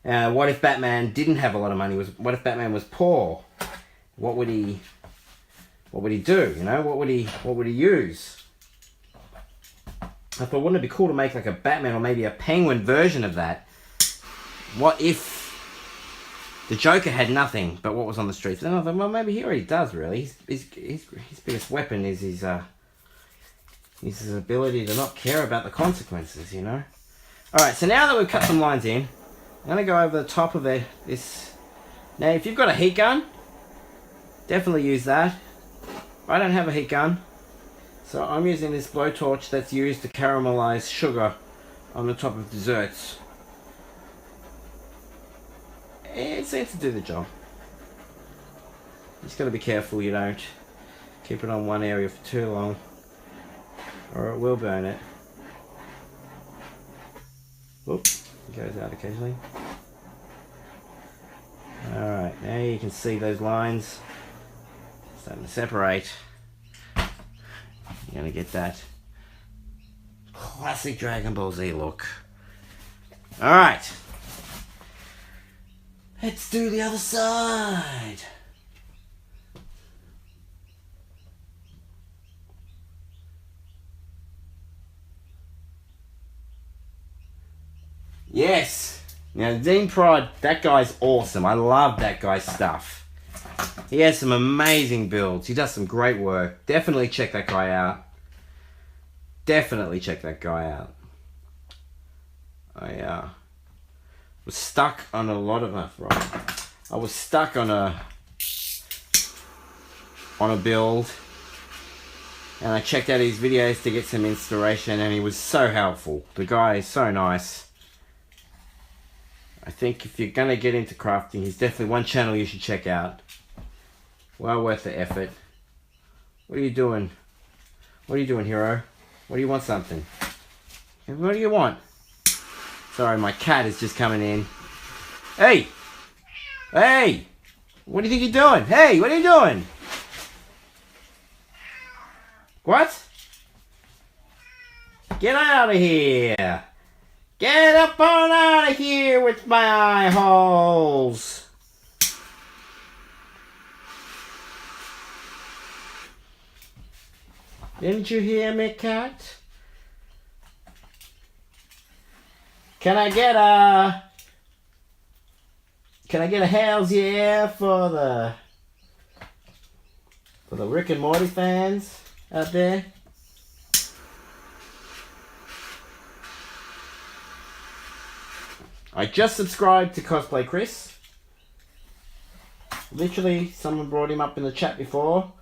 Speaker 1: What if Batman didn't have a lot of money? What if Batman was poor? What would he do? You know, what would he use? I thought, wouldn't it be cool to make like a Batman or maybe a Penguin version of that? What if the Joker had nothing but what was on the streets? And I thought, well, maybe he already does, really. His biggest weapon is his ability to not care about the consequences, you know? Alright, so now that we've cut some lines in, I'm going to go over the top of it. Now, if you've got a heat gun, definitely use that. I don't have a heat gun, so I'm using this blowtorch that's used to caramelize sugar on the top of desserts. It seems to do the job. You just got to be careful you don't keep it on one area for too long, or it will burn it. Oops, it goes out occasionally. Alright, now you can see those lines starting to separate. You're going to get that classic Dragon Ball Z look. Alright. Let's do the other side. Yes. Now, Dean Prod, that guy's awesome. I love that guy's stuff. He has some amazing builds. He does some great work. Definitely check that guy out. Definitely check that guy out. I was stuck on a lot of I was stuck on a build, and I checked out his videos to get some inspiration, and he was so helpful. The guy is so nice. I think if you're gonna get into crafting, he's definitely one channel you should check out. Well worth the effort. What are you doing? What are you doing, hero? What do you want something? What do you want? Sorry, my cat is just coming in. Hey! Hey! What do you think you're doing? Hey, what are you doing? What? Get out of here! Get up on out of here with my eye holes! Didn't you hear me, cat? Can I get a hells yeah for the Rick and Morty fans out there? I just subscribed to Cosplay Chris. Literally, someone brought him up in the chat before.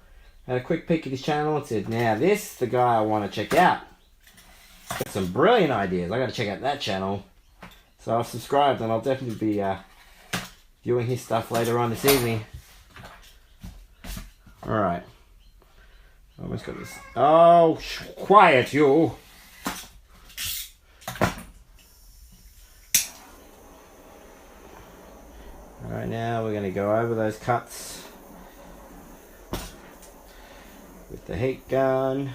Speaker 1: Had a quick peek at his channel and said, now this, the guy I want to check out. Got some brilliant ideas. I got to check out that channel. So I've subscribed and I'll definitely be viewing his stuff later on this evening. Alright. Almost got this. Oh, quiet you. Alright, now we're going to go over those cuts with the heat gun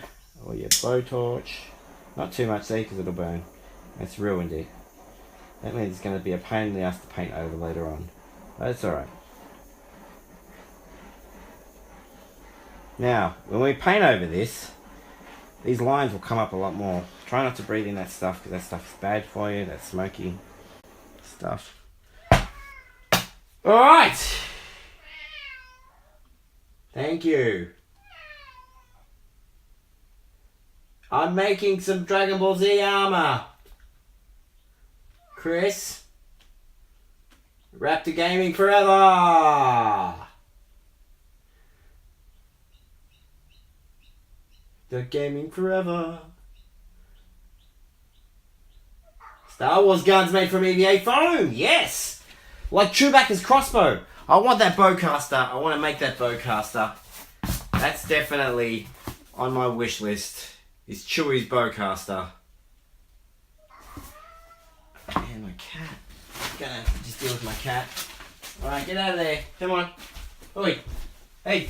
Speaker 1: or your blowtorch. Not too much there because it'll burn. That's ruined it. That means it's going to be a pain in the ass to paint over later on. But it's alright. Now, when we paint over this, these lines will come up a lot more. Try not to breathe in that stuff because that stuff is bad for you. That smoky stuff. Alright! Thank you. I'm making some Dragon Ball Z armor. Chris. Raptor Gaming forever! The gaming forever. Star Wars guns made from EVA foam, yes! Like Chewbacca's crossbow. I want that bowcaster. I want to make that bowcaster. That's definitely on my wish list. Is Chewie's bowcaster. And my cat. I'm gonna have to just deal with my cat. Alright, get out of there. Come on. Oi. Hey.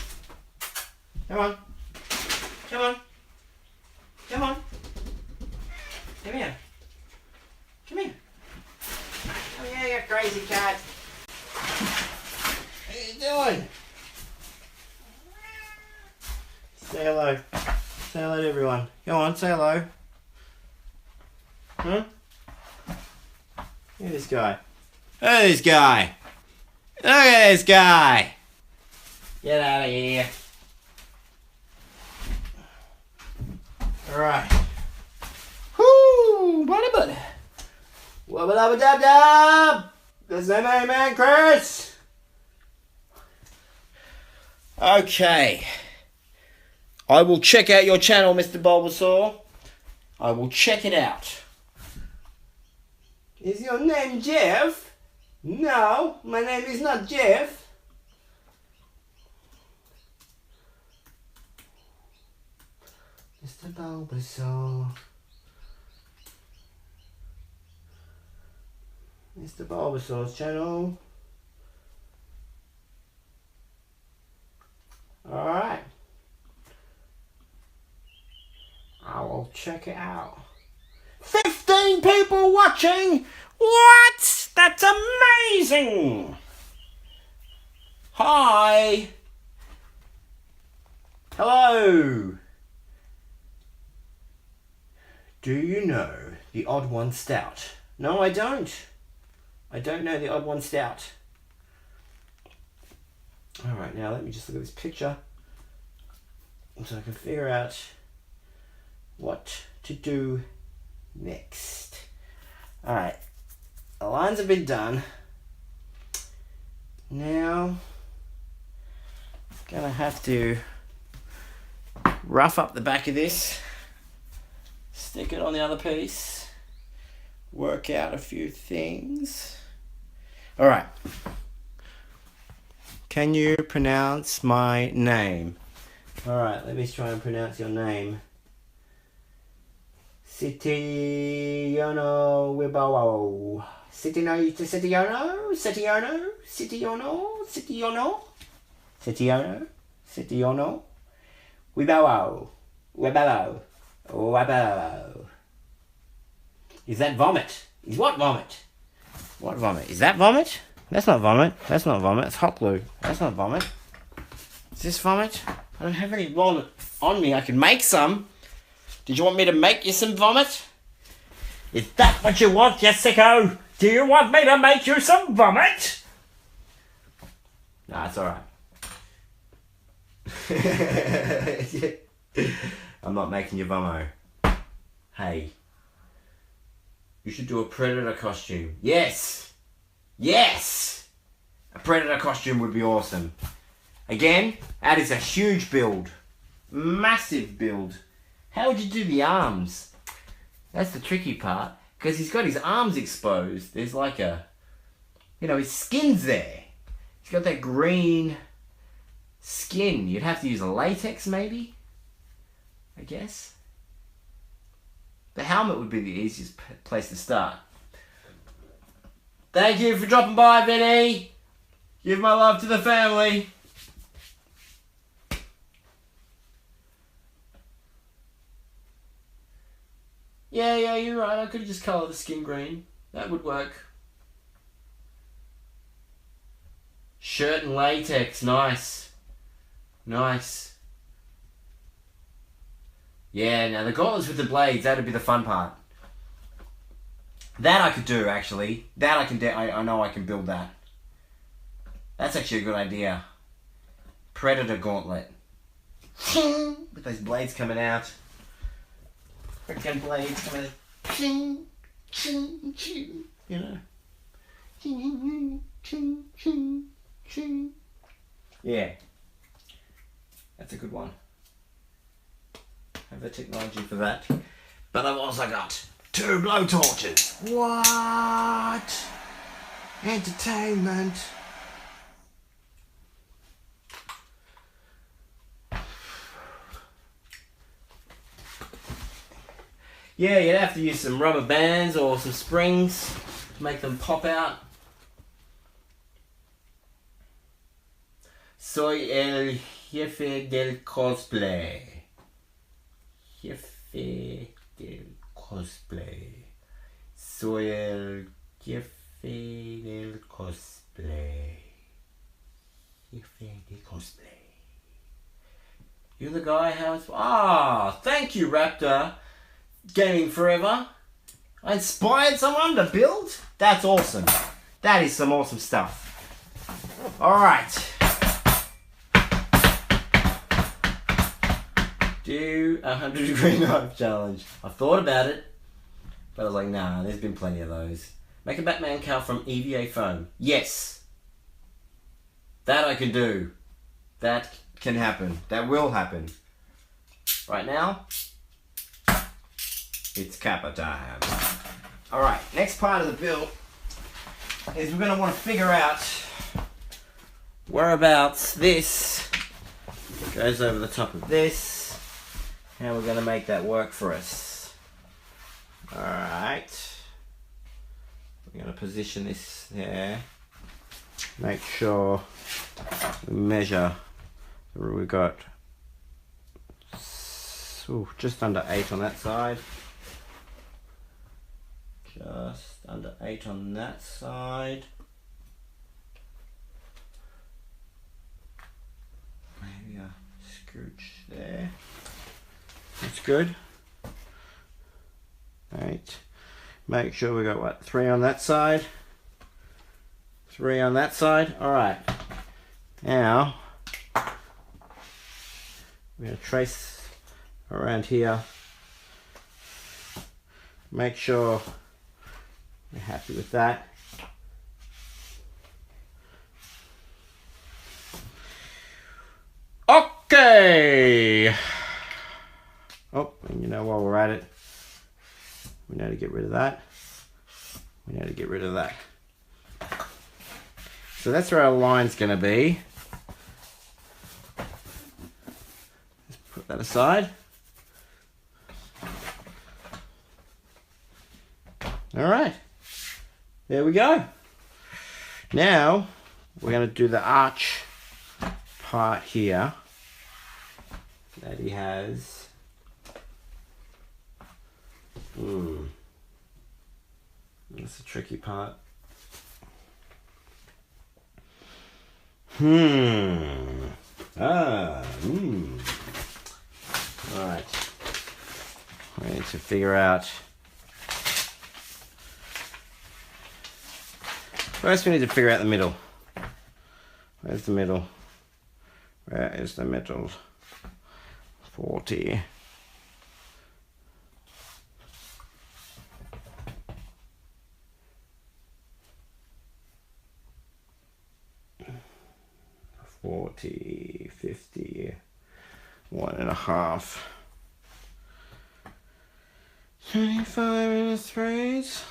Speaker 1: Come on. Come on. Come on. Come here. Come here. Come here, you crazy cat. What are you doing? Say hello. Say hello to everyone. Go on, say hello. Huh? Look at this guy. Look at this guy. Look at this guy. Get out of here. Alright. Whoo! Buddy buddy. Wubba dubba dub dub! That's the main man, Chris! Okay. I will check out your channel, Mr. Bulbasaur. I will check it out. Is your name Jeff? No, my name is not Jeff. Mr. Bulbasaur. Mr. Bulbasaur's channel. Alright. I will check it out. 15 people watching! What? That's amazing! Hi! Hello! Do you know the Odd One Stout? No, I don't. I don't know the Odd One Stout. Alright, now let me just look at this picture so I can figure out what to do next. Alright, the lines have been done. Now, gonna have to rough up the back of this, stick it on the other piece, work out a few things. Alright. Can you pronounce my name? Alright, let me try and pronounce your name. Citiono Wibowo. Citiono, Citiono, Citiono, Citiono, Citiono, Citiono, Citiono, Wibowo, Wibowo, Wibowo. Is that vomit? Is what vomit? What vomit? Is that vomit? That's not vomit. That's not vomit. It's hot glue. That's not vomit. Is this vomit? I don't have any vomit on me. I can make some. Did you want me to make you some vomit? Is that what you want, Jessica? Do you want me to make you some vomit? Nah, it's alright. I'm not making you vomit. Hey. You should do a predator costume. Yes! Yes! A predator costume would be awesome. Again, that is a huge build. Massive build. How would you do the arms? That's the tricky part. Because he's got his arms exposed. There's like a... You know, his skin's there. He's got that green skin. You'd have to use a latex maybe? I guess. The helmet would be the easiest place to start. Thank you for dropping by, Vinny. Give my love to the family. Yeah, you're right. I could have just coloured the skin green. That would work. Shirt and latex. Nice. Nice. Yeah, now the gauntlets with the blades, that'd be the fun part. That I could do, actually. That I can do. I know I can build that. That's actually a good idea. Predator gauntlet. With those blades coming out. Freaking blades coming out. You know. Yeah. That's a good one. Have the technology for that. But I've also got 2 blow torches. What? Entertainment. Yeah, you'd have to use some rubber bands or some springs to make them pop out. Soy el jefe del cosplay. Jefe del cosplay. Soy el jefe del cosplay. Jefe del cosplay. You're the guy how it's... Ah, thank you, Raptor. Gaming Forever. I inspired someone to build? That's awesome. That is some awesome stuff. Alright. Do a 100-degree knife challenge. I thought about it, but I was like, nah, there's been plenty of those. Make a Batman cowl from EVA foam. Yes. That I can do. That can happen. That will happen. Right now, it's Kappa time. Alright, next part of the build is we're going to want to figure out whereabouts this goes over the top of this. How we're going to make that work for us. Alright. We're going to position this there. Make sure we measure. We've got just under 8 on that side. Just under 8 on that side. Maybe a scooch there. That's good. 8. Make sure we got what? 3 on that side. 3 on that side. Alright. Now we're going to trace around here. Make sure we're happy with that. Okay. Oh, and you know, while we're at it, we need to get rid of that. We need to get rid of that. So that's where our line's going to be. Let's put that aside. Alright. There we go. Now, we're going to do the arch part here that he has. That's the tricky part. Alright. We need to figure out. First we need to figure out the middle. Where's the middle? Where is the middle? 40. $40, $50, 1.5. 25 in the threes.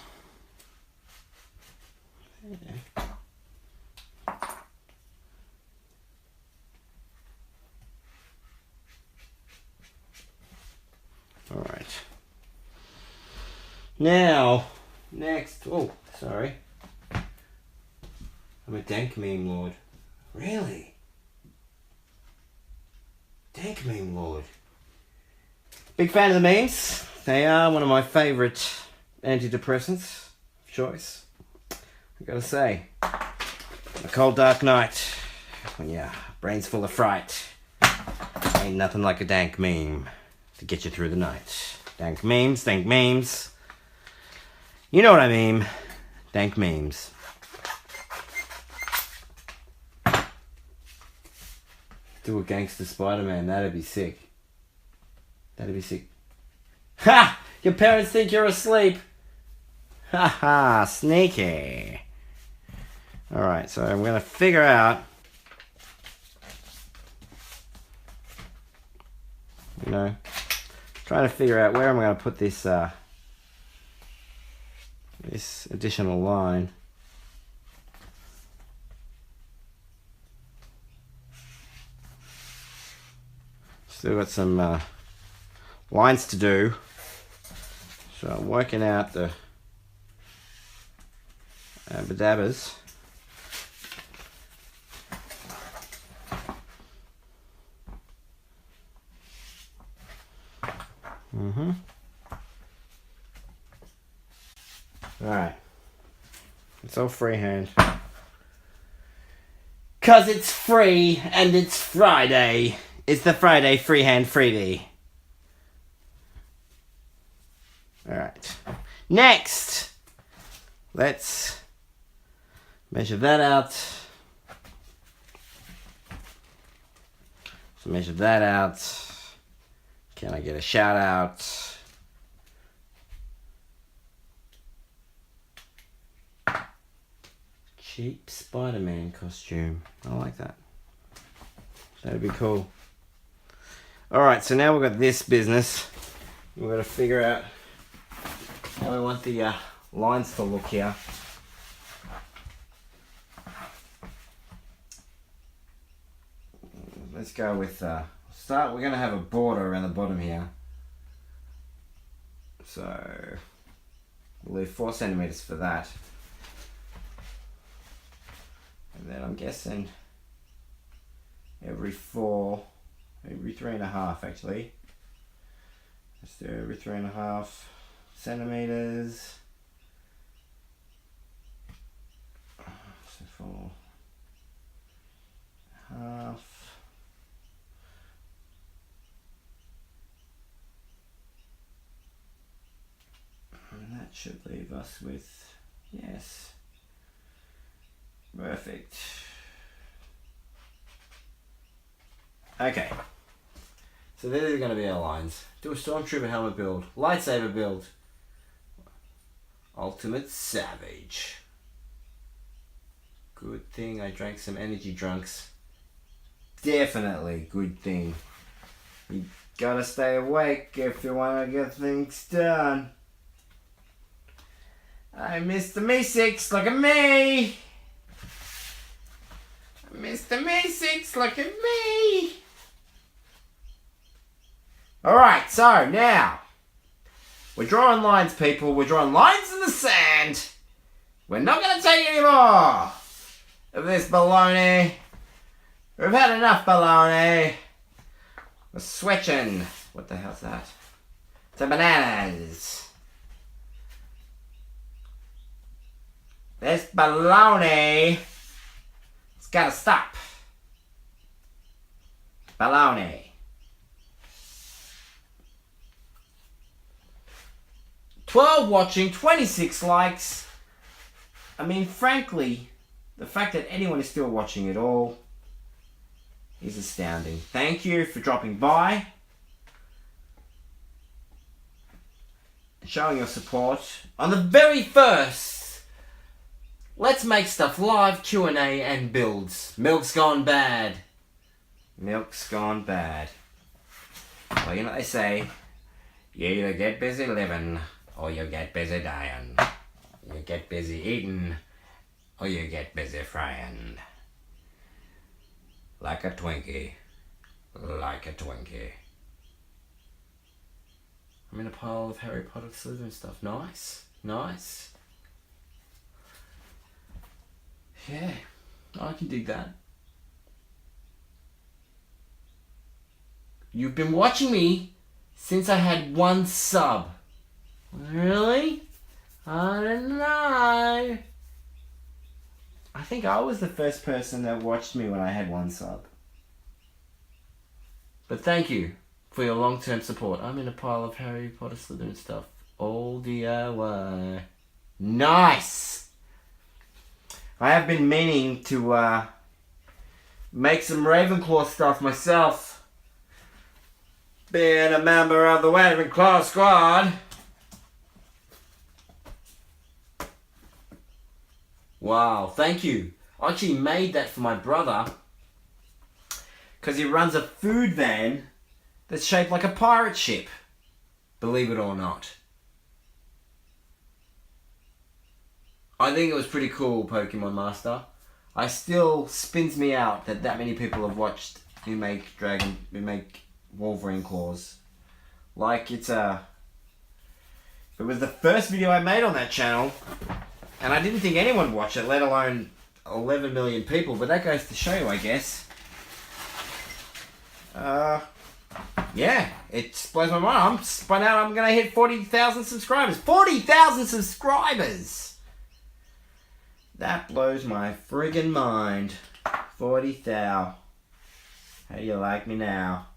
Speaker 1: All right. Now, next. Oh, sorry. I'm a dank meme lord. Really? Dank meme lord. Big fan of the memes. They are one of my favourite antidepressants of choice. I gotta say, a cold dark night when your brain's full of fright, ain't nothing like a dank meme to get you through the night. Dank memes, dank memes. You know what I mean. Dank memes. Do a gangster Spider-Man, that'd be sick. That'd be sick. Ha! Your parents think you're asleep. Ha ha, sneaky. Alright, so I'm gonna figure out, trying to figure out where I'm gonna put this this additional line. Still got some lines to do, so I'm working out the badabbas. Alright. It's all freehand. 'Cause it's free and it's Friday. It's the Friday freehand freebie. Alright. Next! Let's measure that out. So measure that out. Can I get a shout out? Cheap Spider-Man costume. I like that. That'd be cool. Alright, so now we've got this business. We've got to figure out how we want the lines to look here. Let's go with we're going to have a border around the bottom here. So we'll leave 4 centimeters for that. And then I'm guessing every 3.5 actually. Let's do every 3.5 centimeters. So 4.5. And that should leave us with, yes, perfect. Okay, so these are going to be our lines. Do a Stormtrooper helmet build, lightsaber build, ultimate savage. Good thing I drank some energy drunks. Definitely good thing. You gotta stay awake if you want to get things done. I'm Mr. Me6, look at me! Mr. Me6, look at me! Alright, so now, We're drawing lines, people. We're drawing lines in the sand. We're not going to take any more of this baloney. We've had enough baloney. We're switching. What the hell's that? To bananas. This baloney. It's got to stop. Baloney. $12 watching, 26 likes. I mean, frankly, the fact that anyone is still watching it all is astounding. Thank you for dropping by, showing your support on the very first Let's Make Stuff Live Q&A and builds. Milk's gone bad. Milk's gone bad. Well, you know what they say, you either get busy living or you get busy dying. You get busy eating or you get busy frying. Like a Twinkie. Like a Twinkie. I'm in a pile of Harry Potter Slytherin stuff. Nice. Nice. Yeah, I can dig that. You've been watching me since I had 1 sub. Really? I don't know. I think I was the first person that watched me when I had 1 sub. But thank you for your long-term support. I'm in a pile of Harry Potter Slytherin stuff. All DIY. Nice! I have been meaning to make some Ravenclaw stuff myself. Being a member of the Ravenclaw squad. Wow, thank you. I actually made that for my brother because he runs a food van that's shaped like a pirate ship. Believe it or not. I think it was pretty cool, Pokemon Master. I still spins me out that many people have watched who make Wolverine claws. Like it was the first video I made on that channel, and I didn't think anyone would watch it, let alone 11 million people, but that goes to show you, I guess. Yeah, it blows my mind. By now I'm gonna hit 40,000 subscribers. 40,000 subscribers! That blows my friggin' mind. 40,000. How do you like me now?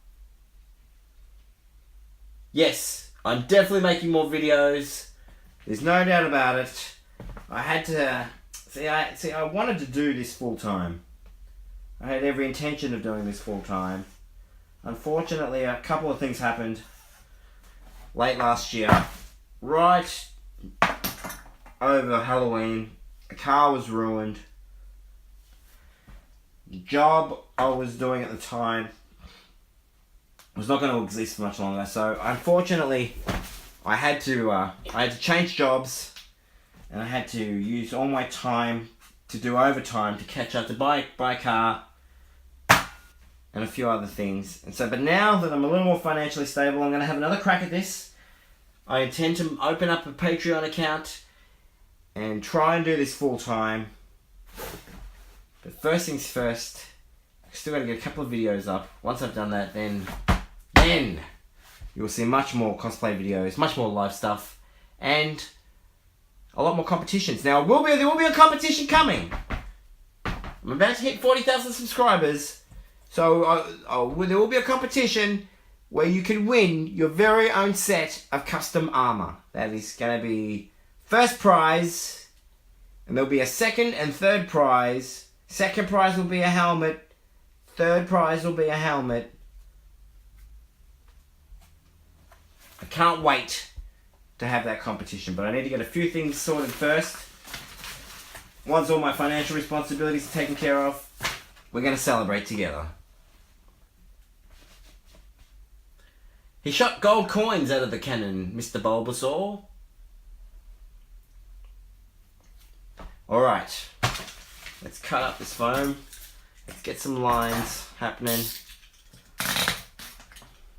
Speaker 1: Yes, I'm definitely making more videos. There's no doubt about it. I had to... I wanted to do this full time. I had every intention of doing this full time. Unfortunately, a couple of things happened late last year. Right over Halloween, a car was ruined. The job I was doing at the time was not going to exist for much longer. So unfortunately, I had to change jobs, and I had to use all my time to do overtime to catch up to buy a car and a few other things. And so, but now that I'm a little more financially stable, I'm going to have another crack at this. I intend to open up a Patreon account and try and do this full time. But first things first, I still got to get a couple of videos up. Once I've done that, then you will see much more cosplay videos, much more live stuff, and a lot more competitions. Now, there will be a competition coming. I'm about to hit 40,000 subscribers, so there will be a competition where you can win your very own set of custom armor. That is going to be first prize, and there'll be a second and third prize. Second prize will be a helmet. Third prize will be a helmet. I can't wait to have that competition, but I need to get a few things sorted first. Once all my financial responsibilities are taken care of, we're going to celebrate together. He shot gold coins out of the cannon, Mr. Bulbasaur. Alright, let's cut up this foam. Let's get some lines happening.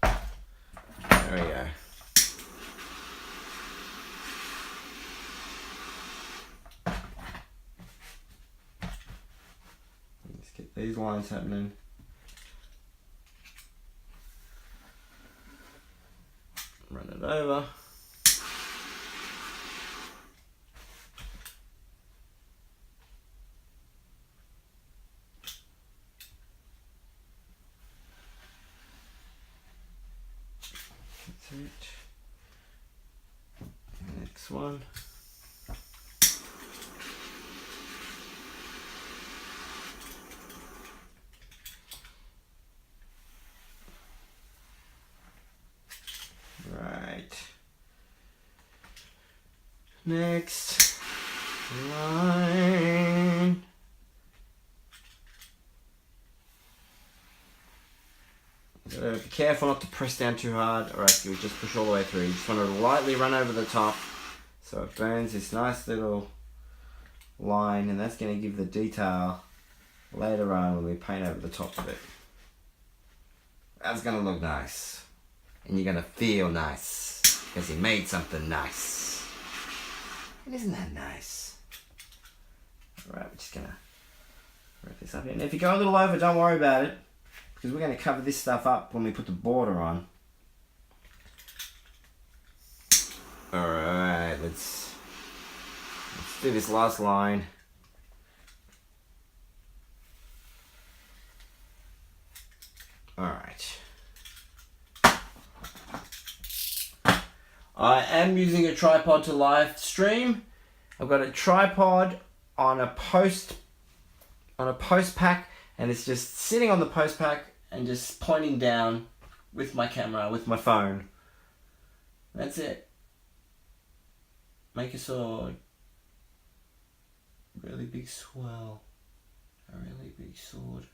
Speaker 1: There we go. these lines happening. Run it over. That's it. Next one. Right. Next line. Be careful not to press down too hard, or else you'll just push all the way through. You just want to lightly run over the top so it burns this nice little line, and that's going to give the detail later on when we paint over the top of it. That's going to look nice, and you're going to feel nice because you made something nice. And isn't that nice? Alright, we're just going to wrap this up here. And if you go a little over, don't worry about it, because we're going to cover this stuff up when we put the border on. Alright, let's do this last line. Alright. I am using a tripod to live stream. I've got a tripod on a post pack, and it's just sitting on the post pack and just pointing down with my camera, with my phone. That's it. Make a sword. Really big swell. A really big sword.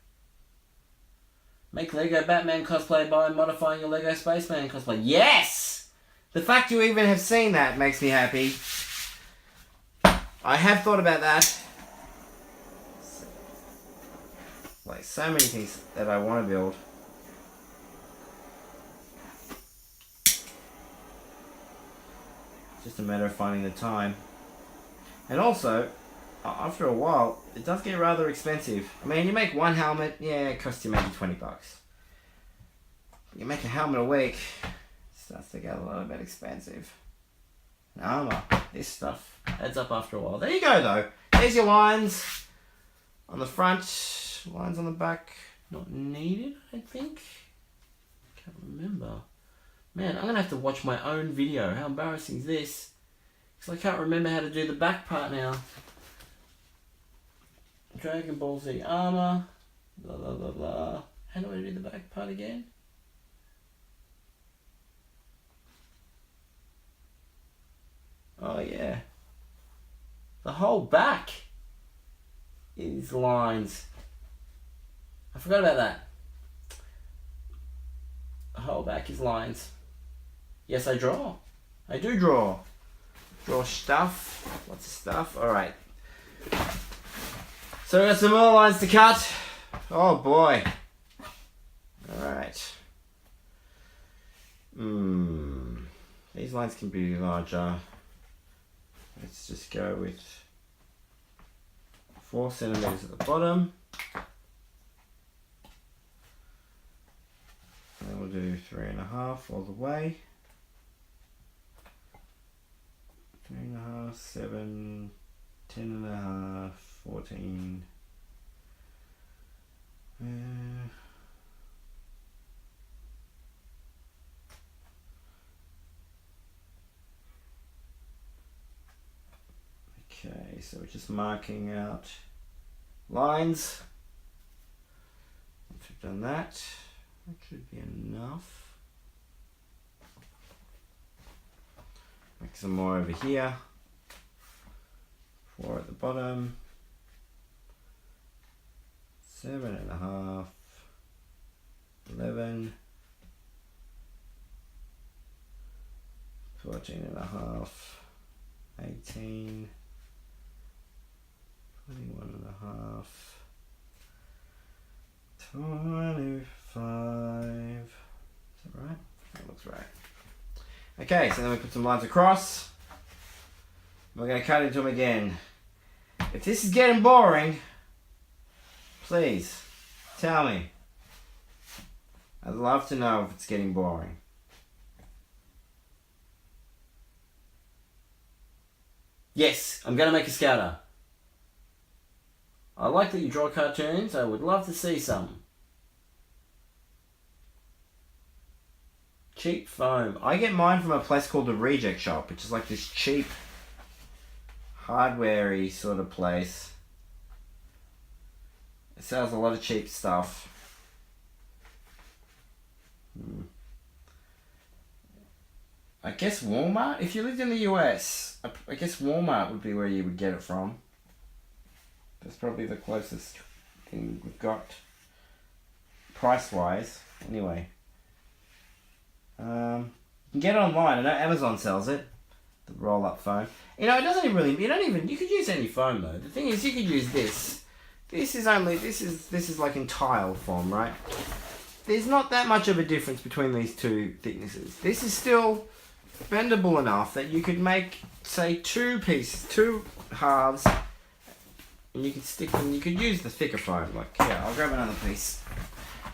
Speaker 1: Make Lego Batman cosplay by modifying your Lego Spaceman cosplay. Yes! The fact you even have seen that makes me happy. I have thought about that. Like so many things that I want to build. It's just a matter of finding the time. And also, after a while, it does get rather expensive. I mean, you make one helmet, yeah, it costs you maybe $20. You make a helmet a week, it starts to get a little bit expensive. And armor, this stuff adds up after a while. There you go though. There's your lines on the front, lines on the back. Not needed, I think. Can't remember. Man, I'm going to have to watch my own video. How embarrassing is this? Because I can't remember how to do the back part now. Dragon Ball Z armor, blah blah blah blah. How do I do the back part again? Oh yeah. The whole back is lines. I forgot about that. The whole back is lines. Yes, I draw. I do draw. Draw stuff. Lots of stuff. Alright. So we got some more lines to cut. Oh boy. Alright. These lines can be larger. Let's just go with 4 centimeters at the bottom. And we'll do 3.5 all the way. 3.5, 7, 10.5, 14. Okay, so we're just marking out lines. Once we've done that, that should be enough. Make some more over here. 4 at the bottom. 7.5. 11. 14.5. 18. 21.5. 25. Is that right? That looks right. Okay, so then we put some lines across. We're going to cut into them again. If this is getting boring, please Tell me. I'd love to know if it's getting boring. Yes, I'm going to make a scouter. I like that you draw cartoons. I would love to see some. Cheap foam. I get mine from a place called the Reject Shop, which is like this cheap, hardware-y sort of place. It sells a lot of cheap stuff. I guess Walmart? If you lived in the US, I guess Walmart would be where you would get it from. That's probably the closest thing we've got. Price-wise. Anyway. You can get it online. I know Amazon sells it. The roll-up foam. You know, it doesn't even really... You could use any foam, though. The thing is, you could use this. This is like in tile form, right? There's not that much of a difference between these two thicknesses. This is still bendable enough that you could make, say, two halves, and you could stick them. You could use the thicker foam. Like, here, I'll grab another piece.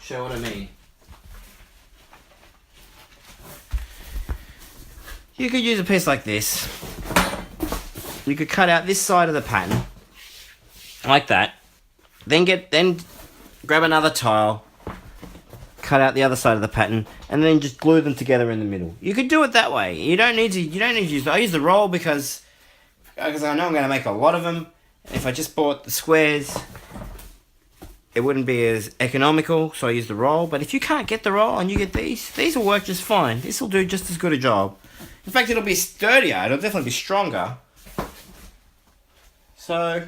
Speaker 1: Show what I mean. You could use a piece like this. You could cut out this side of the pattern, like that. Then grab another tile, cut out the other side of the pattern, and then just glue them together in the middle. You could do it that way. You don't need to use. I use the roll because I know I'm going to make a lot of them. If I just bought the squares, it wouldn't be as economical, so I use the roll. But if you can't get the roll and you get these will work just fine. This will do just as good a job. In fact, it'll be sturdier. It'll definitely be stronger. So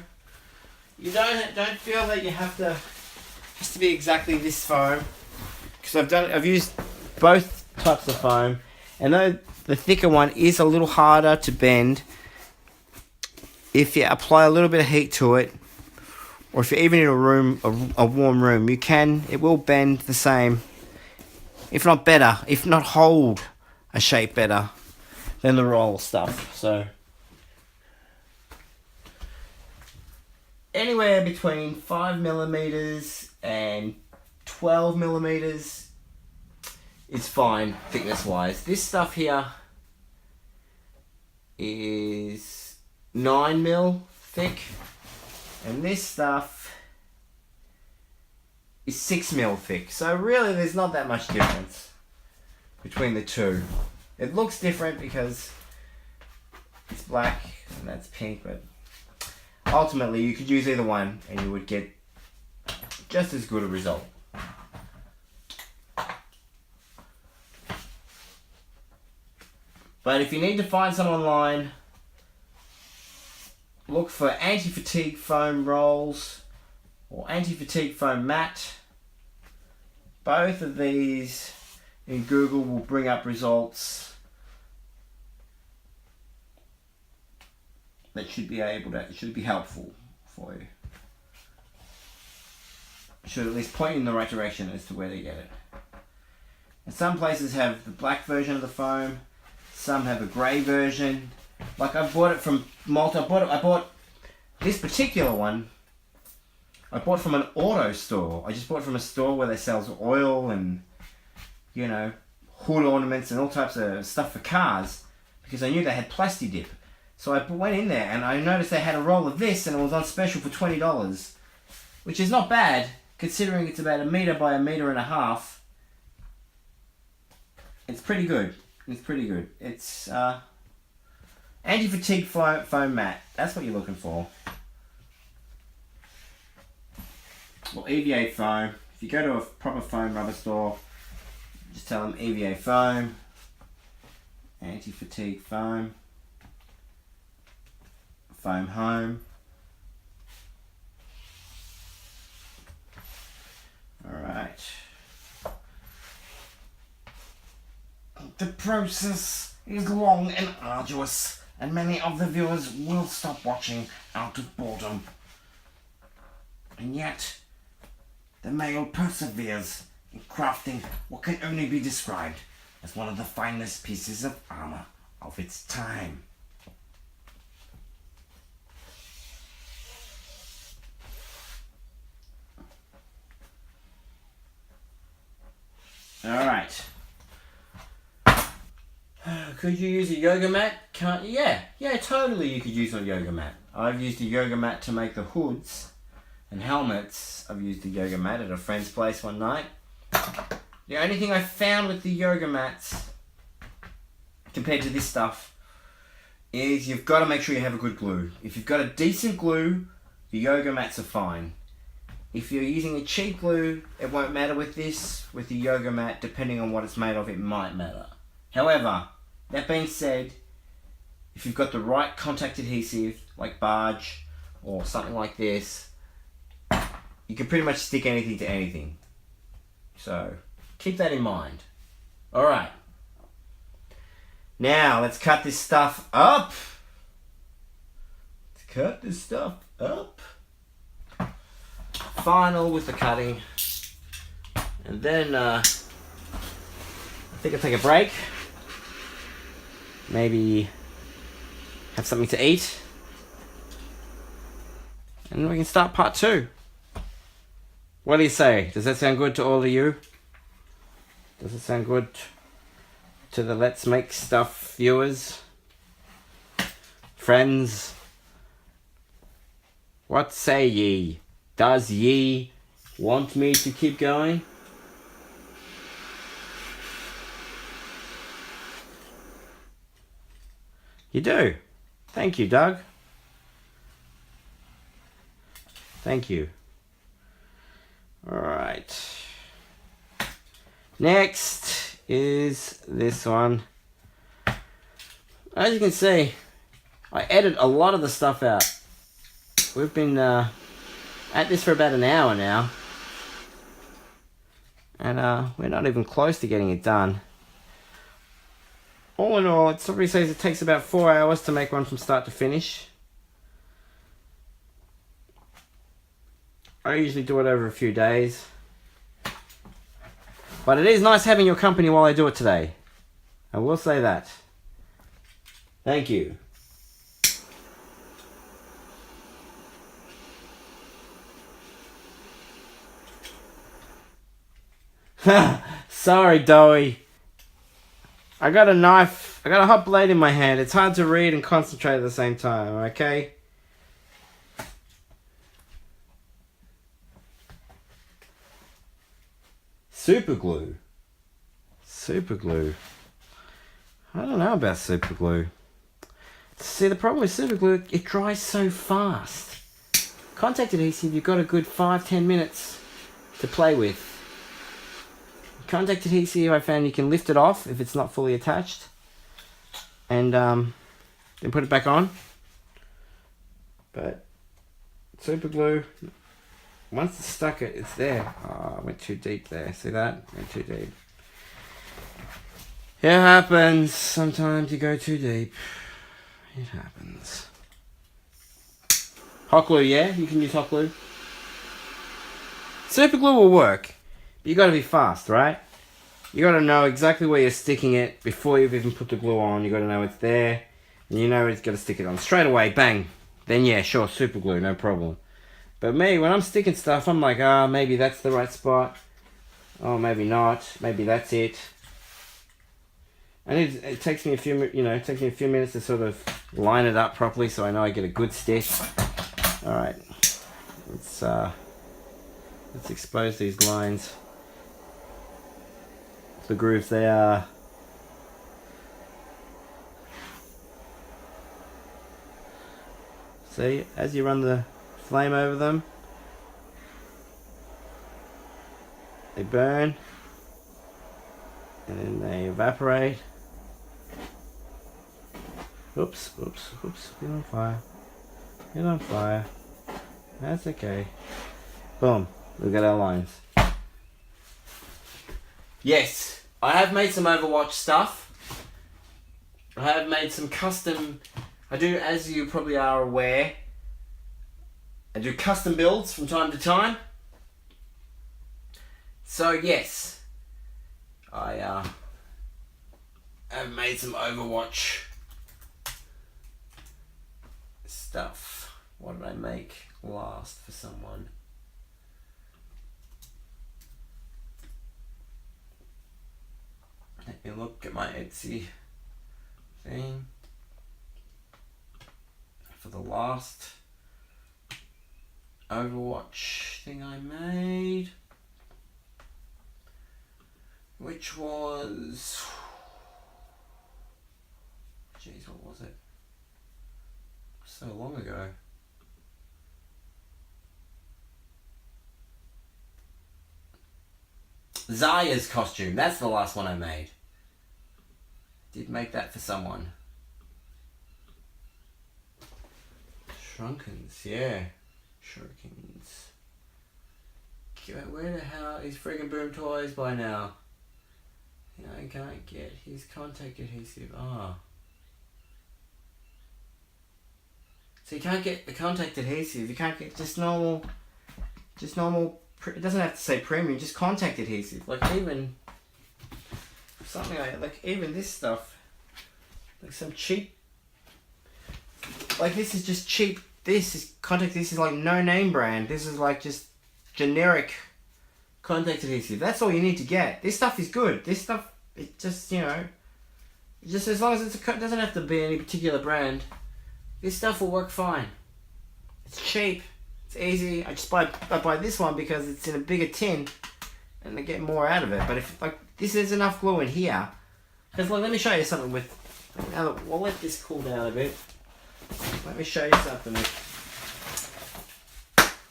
Speaker 1: you don't feel that you have to. It has to be exactly this foam. Because I've used both types of foam, and though the thicker one is a little harder to bend, if you apply a little bit of heat to it, or if you're even in a warm room, it will bend the same, if not better, if not hold a shape better than the roll stuff. So anywhere between 5mm and 12mm is fine thickness wise. This stuff here is 9mm thick, and this stuff is 6mm thick. So really there's not that much difference between the two. It looks different because it's black and that's pink, but ultimately you could use either one and you would get just as good a result. But if you need to find some online, look for anti-fatigue foam rolls or anti-fatigue foam mat. Both of these in Google will bring up results that should be helpful for you. Should at least point you in the right direction as to where to get it. And some places have the black version of the foam. Some have a grey version. Like I bought it from Malta. I bought this particular one. I bought from an auto store. I just bought from a store where they sell oil and, you know, hood ornaments and all types of stuff for cars, because I knew they had Plasti Dip. So I went in there and I noticed they had a roll of this and it was on special for $20, which is not bad considering it's about 1 meter by 1.5 meters. It's pretty good. It's pretty good. It's anti-fatigue foam mat. That's what you're looking for. Or EVA foam. If you go to a proper foam rubber store, just tell them EVA foam, anti-fatigue foam, foam home. Alright. The process is long and arduous, and many of the viewers will stop watching out of boredom. And yet, the male perseveres in crafting what can only be described as one of the finest pieces of armor of its time. Alright. Could you use a yoga mat? Can't you? Yeah, totally you could use a yoga mat. I've used a yoga mat to make the hoods and helmets. I've used a yoga mat at a friend's place one night. The only thing I found with the yoga mats, compared to this stuff, is you've got to make sure you have a good glue. If you've got a decent glue, the yoga mats are fine. If you're using a cheap glue, it won't matter with this. With the yoga mat, depending on what it's made of, it might matter. However, that being said, if you've got the right contact adhesive, like barge or something like this, you can pretty much stick anything to anything. So, keep that in mind. Alright. Now, let's cut this stuff up. Let's cut this stuff up. Final with the cutting. And then, I think I'll take a break. Maybe have something to eat. And we can start part 2. What do you say? Does that sound good to all of you? Does it sound good to the Let's Make Stuff viewers? Friends? What say ye? Does ye want me to keep going? You do. Thank you, Doug. Thank you. Alright. Next is this one. As you can see, I edited a lot of the stuff out. We've been at this for about an hour now. And we're not even close to getting it done. All in all, somebody says it takes about 4 hours to make one from start to finish. I usually do it over a few days. But it is nice having your company while I do it today. I will say that. Thank you. Sorry, Dowie. I got a knife. I got a hot blade in my hand. It's hard to read and concentrate at the same time, okay? Super glue. Super glue. I don't know about super glue. See, the problem with super glue, it dries so fast. Contact adhesive, you've got a good 5-10 minutes to play with. Contact adhesive, I found you can lift it off if it's not fully attached. And then put it back on. But super glue, once it's stuck, it's there. Oh, I went too deep there. See that? Went too deep. It happens. Sometimes you go too deep. It happens. Hot glue, yeah? You can use hot glue. Super glue will work. But you got to be fast, right? You got to know exactly where you're sticking it before you've even put the glue on. You got to know it's there. And you know it's got to stick it on. Straight away, bang. Then yeah, sure, super glue, no problem. But me, when I'm sticking stuff, I'm like, maybe that's the right spot. Oh, maybe not. Maybe that's it. And it takes me a few, it takes me a few minutes to sort of line it up properly, so I know I get a good stick. All right, let's expose these lines. The grooves they are. See, as you run the flame over them, they burn and then they evaporate. Oops, oops, oops, get on fire. Get on fire. That's okay. Boom, look at our lines. Yes, I have made some Overwatch stuff. I have made some custom, I do, as you probably are aware, I do custom builds from time to time. So yes, I have made some Overwatch stuff. What did I make last for someone? Let me look at my Etsy thing for the last Overwatch thing I made, which was, jeez, what was it? So long ago. Zaya's costume, that's the last one I made. Did make that for someone. Shrunkins, yeah. Shrunkins. Where the hell is friggin' Boom Toys by now? You know, I can't get his contact adhesive. Ah. So you can't get the contact adhesive. You can't get just normal. It doesn't have to say premium. Just contact adhesive. Like even something like even this stuff. Like some cheap. Like this is just cheap. This is contact. This is like no name brand. This is like just generic contact adhesive. That's all you need to get. This stuff is good. This stuff, it just, you know, just as long as it doesn't have to be any particular brand. This stuff will work fine. It's cheap. It's easy. I buy this one because it's in a bigger tin, and I get more out of it. But if like this, there's enough glue in here. Because let me show you something with. Now that we'll let this cool down a bit. Let me show you something.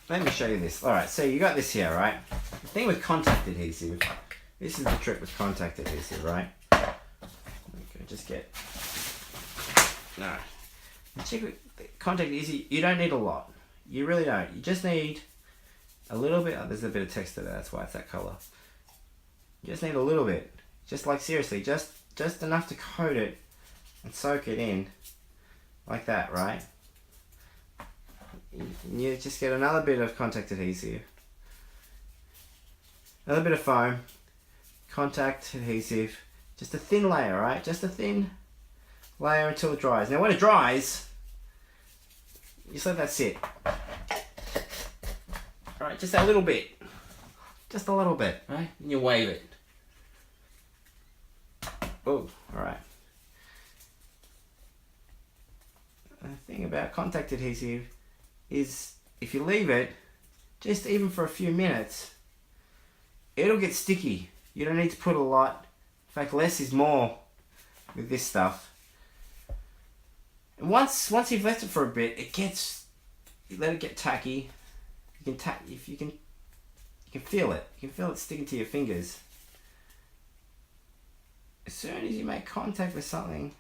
Speaker 1: Let me show you this. Alright, so you got this here, right? The thing with contact adhesive, this is the trick with contact adhesive, right? Okay, just get... No. The trick with contact adhesive, you don't need a lot. You really don't. You just need a little bit. Oh, there's a bit of texture there, that's why it's that colour. You just need a little bit. Just like seriously, just enough to coat it and soak it in. Like that, right? You just get another bit of contact adhesive. Another bit of foam. Contact adhesive. Just a thin layer, right? Just a thin layer until it dries. Now when it dries, you just let that sit. Alright, just a little bit. Just a little bit, right? And you wave it. Oh, alright. The thing about contact adhesive is if you leave it just even for a few minutes, it'll get sticky. You don't need to put a lot. In fact, less is more with this stuff. And once you've left it for a bit, you let it get tacky. You can feel it. You can feel it sticking to your fingers. As soon as you make contact with something,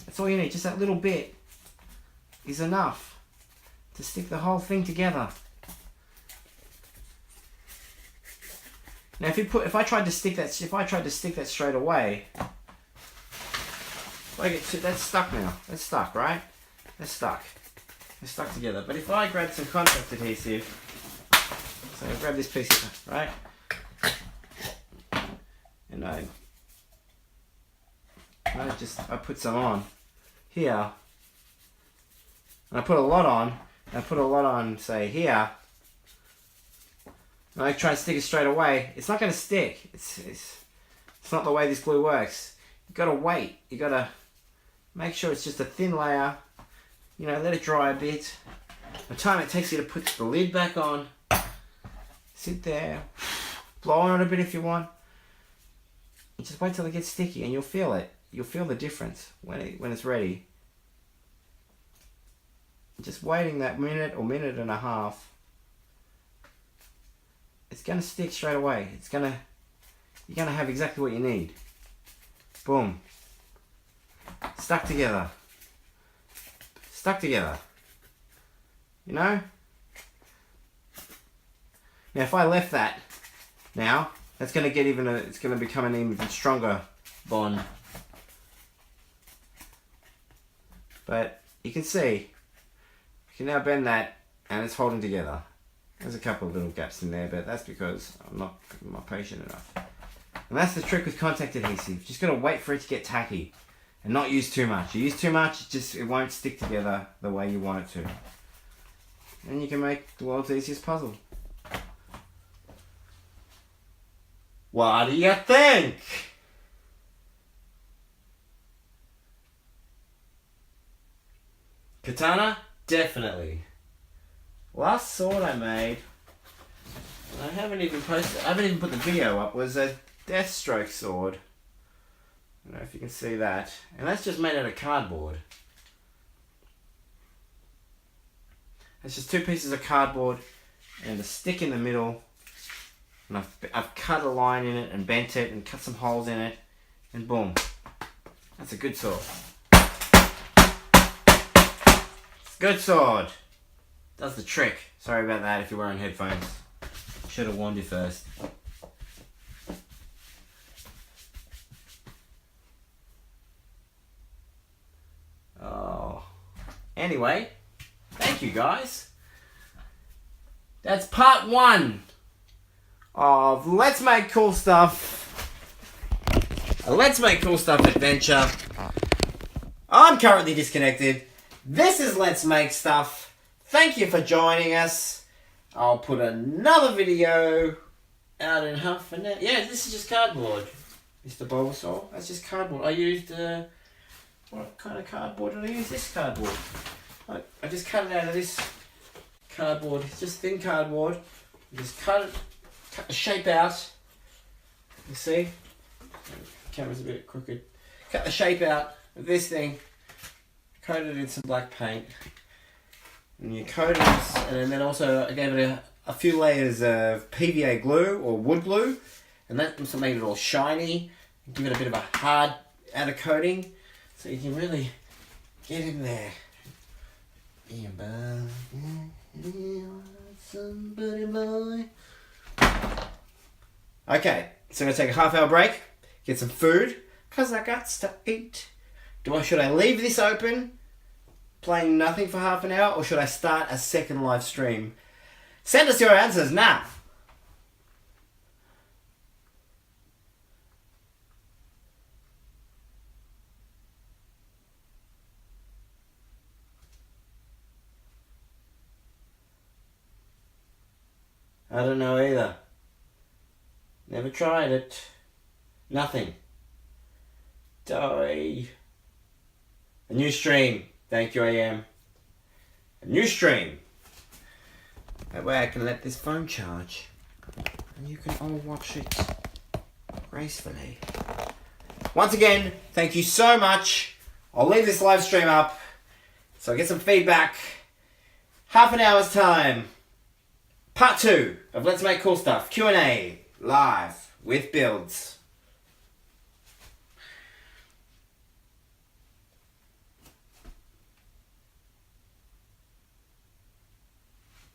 Speaker 1: that's all you need. Just that little bit is enough to stick the whole thing together. Now, if I tried to stick that straight away, that's stuck now. That's stuck, right? That's stuck. They're stuck together. But if I grab some contact adhesive, so I grab this piece of, right, and I put some on here, and I put a lot on, say here, and I try and stick it straight away. It's not going to stick. It's not the way this glue works. You got to wait. You got to make sure it's just a thin layer. You know, let it dry a bit. The time it takes you to put the lid back on, sit there, blow on it a bit if you want. And just wait till it gets sticky, and you'll feel it. You'll feel the difference when it's ready. Just waiting that minute or minute and a half, it's gonna stick straight away. You're gonna have exactly what you need. Boom. Stuck together. Stuck together. You know? Now if I left that now, it's gonna become an even stronger bond. But you can see, you can now bend that and it's holding together. There's a couple of little gaps in there, but that's because I'm not patient enough. And that's the trick with contact adhesive. Just gotta wait for it to get tacky. And not use too much. You use too much, it won't stick together the way you want it to. And you can make the world's easiest puzzle. What do you think? Katana? Definitely. Last sword I made, I haven't even put the video up, was a Deathstroke sword. I don't know if you can see that. And that's just made out of cardboard. It's just 2 pieces of cardboard and a stick in the middle. And I've cut a line in it and bent it and cut some holes in it. And boom. That's a good sword. It's a good sword. Does the trick. Sorry about that if you're wearing headphones. Should have warned you first. Anyway, thank you guys. That's part 1 of Let's Make Cool Stuff. A Let's Make Cool Stuff adventure. I'm currently disconnected. This is Let's Make Stuff. Thank you for joining us. I'll put another video out in half an hour. Yeah, this is just cardboard. Mr. Bulbasaur. That's just cardboard. I used what kind of cardboard did I use? This cardboard. I just cut it out of this cardboard. It's just thin cardboard. Just cut the shape out. You see? The camera's a bit crooked. Cut the shape out of this thing. Coat it in some black paint. And you coat it, and then also I gave it a few layers of PVA glue or wood glue. And that also made it all shiny. Give it a bit of a hard outer coating. So you can really get in there. Somebody boy. Okay, so I'm going to take a half-hour break, get some food, because I got to eat. Should I leave this open, playing nothing for half an hour, or should I start a second live stream? Send us your answers now. I don't know either. Never tried it. Nothing. Die. A new stream. Thank you, AM. A new stream. That way I can let this phone charge. And you can all watch it gracefully. Once again, thank you so much. I'll leave this live stream up so I get some feedback. Half an hour's time. Part 2 of Let's Make Cool Stuff Q&A live with builds.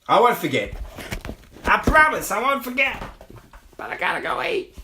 Speaker 1: I won't forget. I promise I won't forget. But I gotta go eat.